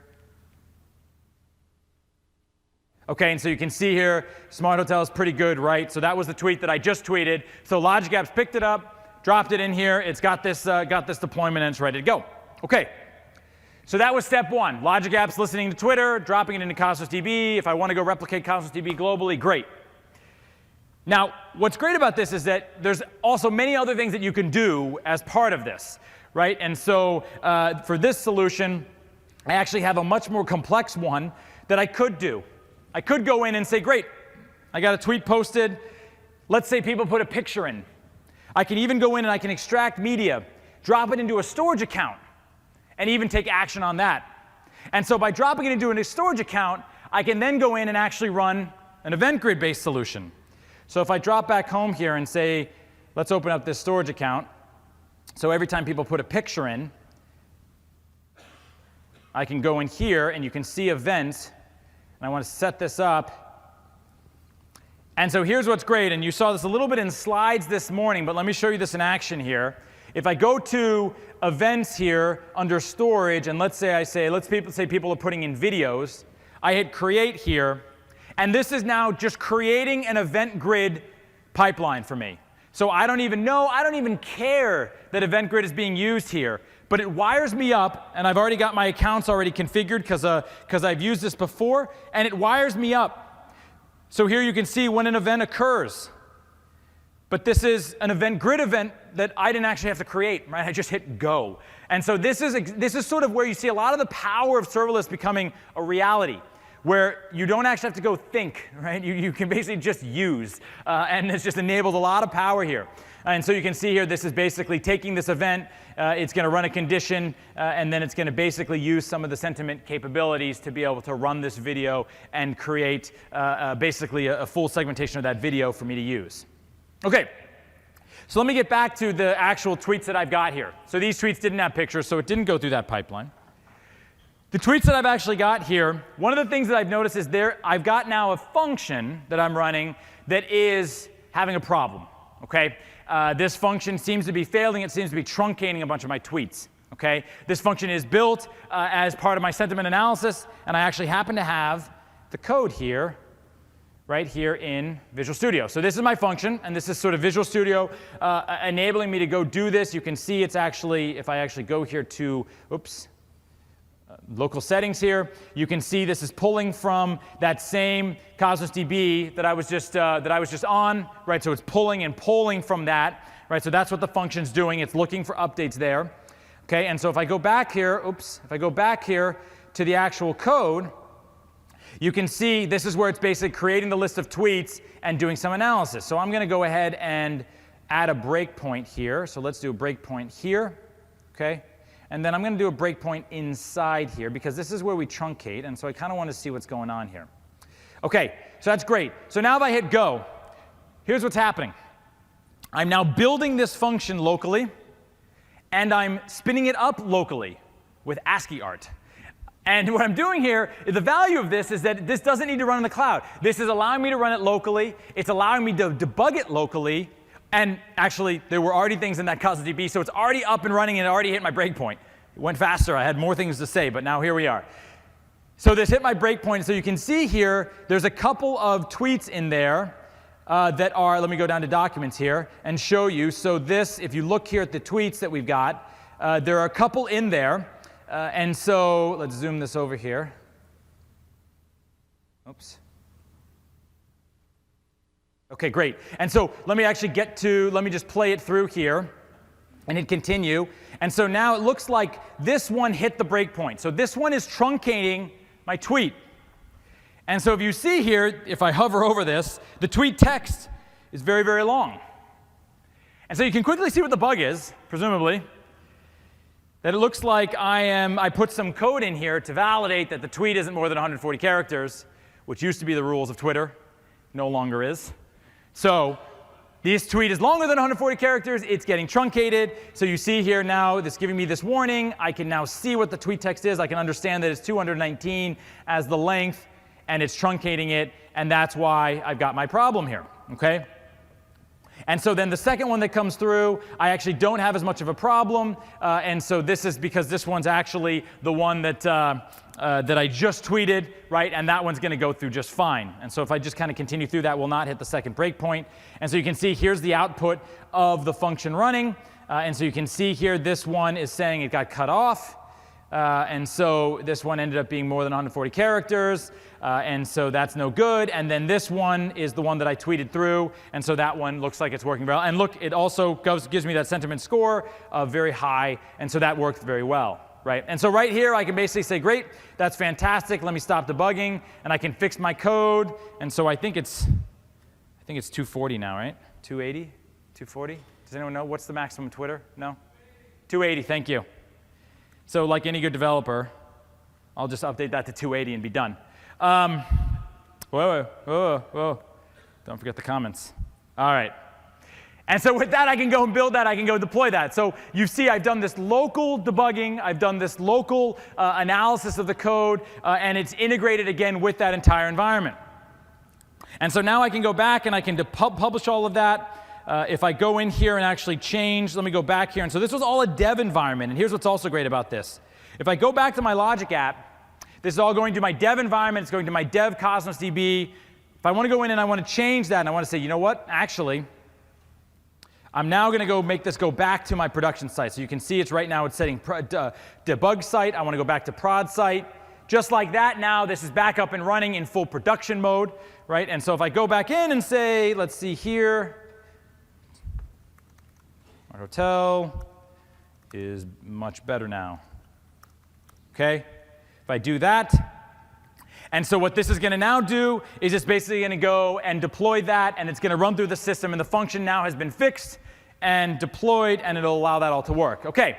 OK, and so you can see here, Smart Hotel is pretty good, right? So that was the tweet that I just tweeted. So Logic Apps picked it up, dropped it in here. It's got this deployment, and it's ready to go. OK, so that was step one. Logic Apps listening to Twitter, dropping it into Cosmos DB. If I want to go replicate Cosmos DB globally, great. Now, what's great about this is that there's also many other things that you can do as part of this, right? And so for this solution, I actually have a much more complex one that I could do. I could go in and say, great, I got a tweet posted. Let's say people put a picture in. I can even go in and I can extract media, drop it into a storage account, and even take action on that. And so by dropping it into a storage account, I can then go in and actually run an event grid-based solution. So if I drop back home here and say, let's open up this storage account. So every time people put a picture in, I can go in here, and you can see events. And I want to set this up. And so here's what's great. And you saw this a little bit in slides this morning, but let me show you this in action here. If I go to events here under storage, and let's say people are putting in videos, I hit create here. And this is now just creating an event grid pipeline for me. So I don't even care that event grid is being used here. But it wires me up, and I've already got my accounts already configured because I've used this before, and it wires me up. So here you can see when an event occurs. But this is an event grid event that I didn't actually have to create, right? I just hit go. And so this is sort of where you see a lot of the power of serverless becoming a reality. where you don't actually have to go think, right? You can basically just use, and it's just enabled a lot of power here. And so you can see here, this is basically taking this event, it's going to run a condition, and then it's going to basically use some of the sentiment capabilities to be able to run this video and create basically a full segmentation of that video for me to use. Okay, so let me get back to the actual tweets that I've got here. So these tweets didn't have pictures, so it didn't go through that pipeline. The tweets that I've actually got here, one of the things that I've noticed is I've got now a function that I'm running that is having a problem, okay? This function seems to be failing. It seems to be truncating a bunch of my tweets, okay? This function is built as part of my sentiment analysis, and I actually happen to have the code here, right here in Visual Studio. So this is my function, and this is sort of Visual Studio enabling me to go do this. You can see it's actually, if I actually go here to, local settings here, you can see this is pulling from that same Cosmos DB that I was just on, right? So it's pulling and pulling from that, right? So that's what the function's doing. It's looking for updates there, okay? And so if I go back here, if I go back here to the actual code, you can see this is where it's basically creating the list of tweets and doing some analysis. So I'm going to go ahead and add a breakpoint here. So let's do a breakpoint here, okay? And then I'm going to do a breakpoint inside here because this is where we truncate, and so I kind of want to see what's going on here. Okay, so that's great. So now if I hit go, here's what's happening. I'm now building this function locally, and I'm spinning it up locally with ASCII art. And what I'm doing here, the value of this is that this doesn't need to run in the cloud. This is allowing me to run it locally. It's allowing me to debug it locally. And actually, there were already things in that Cosmos DB, so it's already up and running, and it already hit my breakpoint. It went faster. I had more things to say, but now here we are. So this hit my breakpoint. So you can see here, there's a couple of tweets in there that are, let me go down to documents here and show you. So this, if you look here at the tweets that we've got, there are a couple in there. And so let's zoom this over here. Oops. Okay, great. And so let me actually let me just play it through here and hit continue. And so now it looks like this one hit the breakpoint. So this one is truncating my tweet. And so if you see here, if I hover over this, the tweet text is very, very long. And so you can quickly see what the bug is, presumably, that it looks like I put some code in here to validate that the tweet isn't more than 140 characters, which used to be the rules of Twitter, no longer is. So this tweet is longer than 140 characters. It's getting truncated. So you see here now, it's giving me this warning. I can now see what the tweet text is. I can understand that it's 219 as the length, and it's truncating it. And that's why I've got my problem here, okay? And so then the second one that comes through, I actually don't have as much of a problem. And so this is because this one's actually the one that I just tweeted, right? And that one's going to go through just fine. And so if I just kind of continue through, that will not hit the second breakpoint. And so you can see here's the output of the function running. And so you can see here this one is saying it got cut off. And so this one ended up being more than 140 characters. And so that's no good. And then this one is the one that I tweeted through. And so that one looks like it's working well. And look, it also gives me that sentiment score of very high. And so that worked very well, right? And so right here, I can basically say, great, that's fantastic. Let me stop debugging. And I can fix my code. And so I think it's 240 now, right? 280? 240? Does anyone know? What's the maximum Twitter? No? 280, thank you. So like any good developer, I'll just update that to 280 and be done. Whoa. Don't forget the comments. All right. And so with that, I can go and build that. I can go deploy that. So you see I've done this local debugging. I've done this local analysis of the code. And it's integrated, again, with that entire environment. And so now I can go back and I can publish all of that. If I go in here and actually change, let me go back here. And so this was all a dev environment. And here's what's also great about this. If I go back to my Logic app, this is all going to my dev environment. It's going to my dev Cosmos DB. If I want to go in and I want to change that and I want to say, you know what, actually, I'm now going to go make this go back to my production site. So you can see it's right now it's setting debug site. I want to go back to prod site. Just like that now, this is back up and running in full production mode, right? And so if I go back in and say, let's see here, our hotel is much better now. Okay? If I do that, And so what this is going to now do is it's basically going to go and deploy that, and it's going to run through the system, and the function now has been fixed and deployed, and it'll allow that all to work. Okay,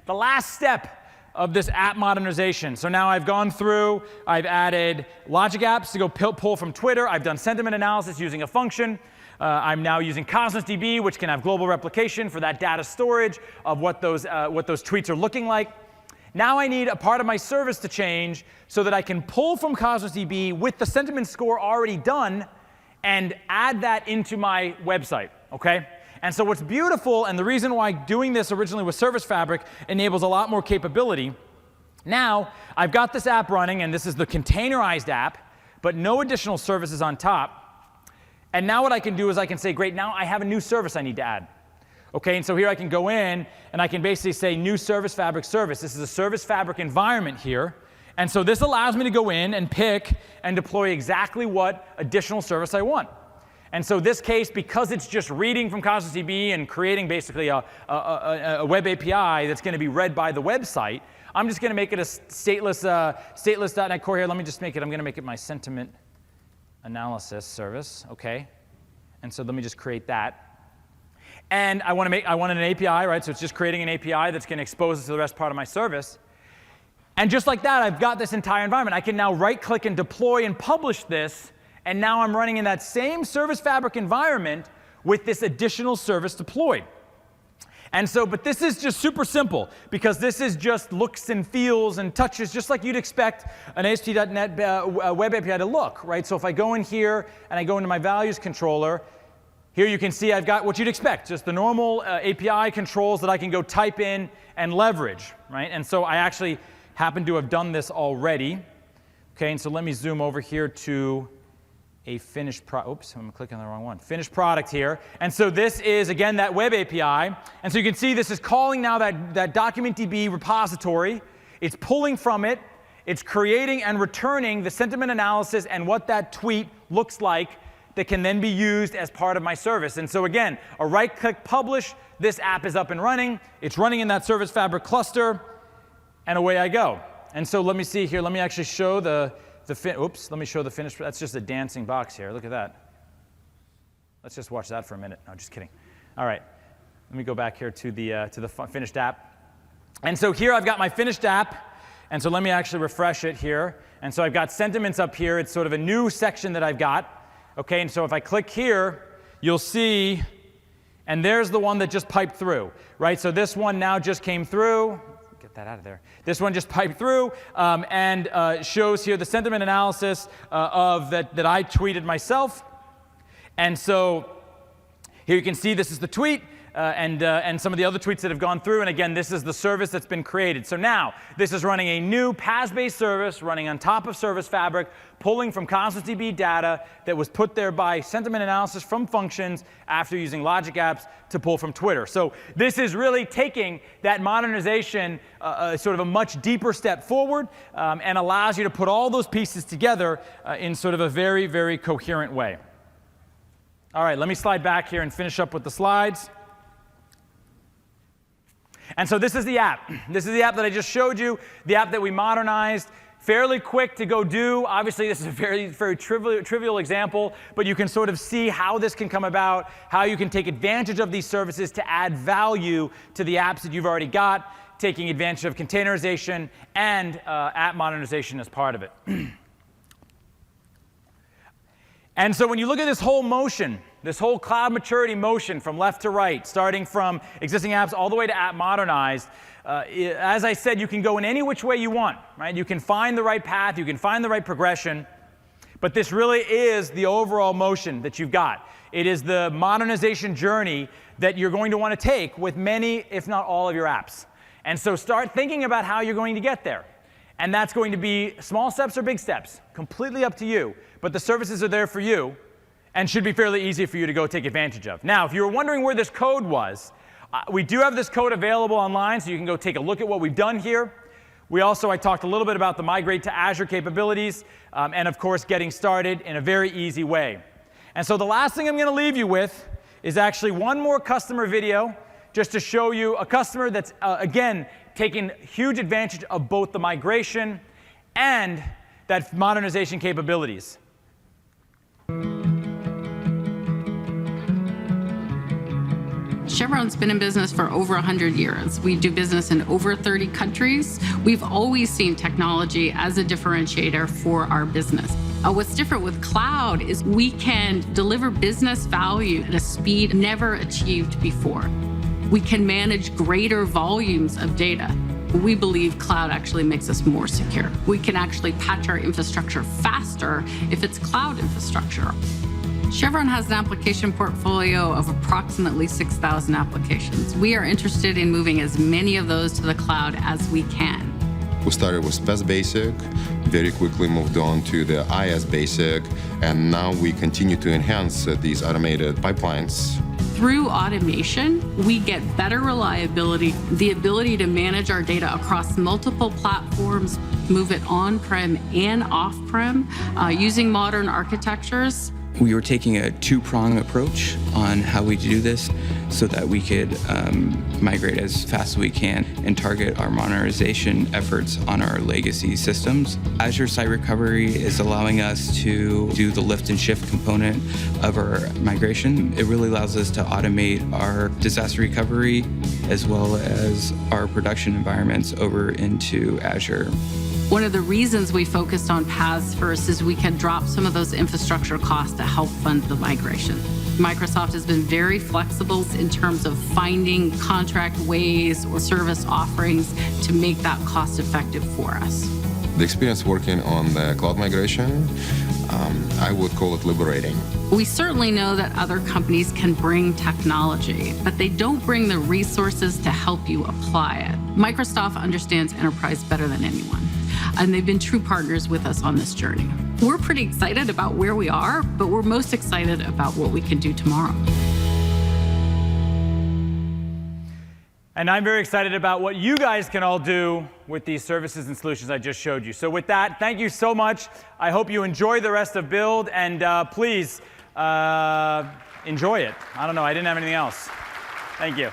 the last step of this app modernization. So now I've gone through, I've added logic apps to go pull from Twitter. I've done sentiment analysis using a function. I'm now using Cosmos DB, which can have global replication for that data storage of what those tweets are looking like. Now I need a part of my service to change so that I can pull from Cosmos DB with the sentiment score already done and add that into my website, okay? And so what's beautiful, and the reason why doing this originally with Service Fabric enables a lot more capability, now I've got this app running, and this is the containerized app, but no additional services on top. And now what I can do is I can say, great, now I have a new service I need to add. Okay, and so here I can go in, and I can basically say new Service Fabric service. This is a Service Fabric environment here. And so this allows me to go in and pick and deploy exactly what additional service I want. And so this case, because it's just reading from Cosmos DB and creating basically a web API that's going to be read by the website, I'm just going to make it a stateless.NET Core here. Let me just make it, I'm going to make it my sentiment analysis service, okay? And so let me just create that. And I want an API, right? So it's just creating an API that's going to expose it to the rest part of my service. And just like that, I've got this entire environment. I can now right-click and deploy and publish this. And now I'm running in that same Service Fabric environment with this additional service deployed. And so, but this is just super simple, because this is just looks and feels and touches just like you'd expect an ASP.NET web API to look, right? So if I go in here and I go into my values controller, here you can see I've got what you'd expect, just the normal API controls that I can go type in and leverage, right? And so I actually happen to have done this already. Okay, and so let me zoom over here to a finished oops, I'm clicking on the wrong one. Finished product here. And so this is, again, that web API. And so you can see this is calling now that document DB repository. It's pulling from it. It's creating and returning the sentiment analysis and what that tweet looks like that can then be used as part of my service. And so again, a right-click publish, this app is up and running. It's running in that Service Fabric cluster, and away I go. And so let me see here. Let me actually show let me show the finished. That's just a dancing box here. Look at that. Let's just watch that for a minute. No, just kidding. All right. Let me go back here to the finished app. And so here I've got my finished app. And so let me actually refresh it here. And so I've got sentiments up here. It's sort of a new section that I've got. Okay, and so if I click here, you'll see, and there's the one that just piped through, right? So this one now just came through. Get that out of there. This one just piped through and shows here the sentiment analysis of that I tweeted myself. And so here you can see this is the tweet and some of the other tweets that have gone through. And again, this is the service that's been created. So now this is running a new PaaS-based service running on top of Service Fabric, pulling from Cosmos DB data that was put there by sentiment analysis from functions after using logic apps to pull from Twitter. So this is really taking that modernization sort of a much deeper step forward and allows you to put all those pieces together in sort of a very, very coherent way. All right, let me slide back here and finish up with the slides. And so this is the app. This is the app that I just showed you, the app that we modernized. Fairly quick to go do. Obviously, this is a very, very trivial example, but you can sort of see how this can come about, how you can take advantage of these services to add value to the apps that you've already got, taking advantage of containerization and app modernization as part of it. And so when you look at this whole motion, this whole cloud maturity motion from left to right, starting from existing apps all the way to app modernized, as I said, you can go in any which way you want, right? You can find the right path, you can find the right progression, but this really is the overall motion that you've got. It is the modernization journey that you're going to want to take with many, if not all, of your apps. And so start thinking about how you're going to get there. And that's going to be small steps or big steps, completely up to you. But the services are there for you and should be fairly easy for you to go take advantage of. Now, if you were wondering where this code was, we do have this code available online, so you can go take a look at what we've done here. I talked a little bit about the migrate to Azure capabilities, and of course, getting started in a very easy way. And so the last thing I'm going to leave you with is actually one more customer video, just to show you a customer that's, again, taking huge advantage of both the migration and that modernization capabilities. Chevron's been in business for over 100 years. We do business in over 30 countries. We've always seen technology as a differentiator for our business. What's different with cloud is we can deliver business value at a speed never achieved before. We can manage greater volumes of data. We believe cloud actually makes us more secure. We can actually patch our infrastructure faster if it's cloud infrastructure. Chevron has an application portfolio of approximately 6,000 applications. We are interested in moving as many of those to the cloud as we can. We started with PaaS Basic, very quickly moved on to the IaaS Basic, and now we continue to enhance these automated pipelines. Through automation, we get better reliability, the ability to manage our data across multiple platforms, move it on-prem and off-prem, using modern architectures. We were taking a two-prong approach on how we do this so that we could migrate as fast as we can and target our modernization efforts on our legacy systems. Azure Site Recovery is allowing us to do the lift and shift component of our migration. It really allows us to automate our disaster recovery as well as our production environments over into Azure. One of the reasons we focused on PaaS first is we can drop some of those infrastructure costs to help fund the migration. Microsoft has been very flexible in terms of finding contract ways or service offerings to make that cost effective for us. The experience working on the cloud migration, I would call it liberating. We certainly know that other companies can bring technology, but they don't bring the resources to help you apply it. Microsoft understands enterprise better than anyone, and they've been true partners with us on this journey. We're pretty excited about where we are, but we're most excited about what we can do tomorrow. And I'm very excited about what you guys can all do with these services and solutions I just showed you. So with that, thank you so much. I hope you enjoy the rest of Build, and please enjoy it. I don't know, I didn't have anything else. Thank you.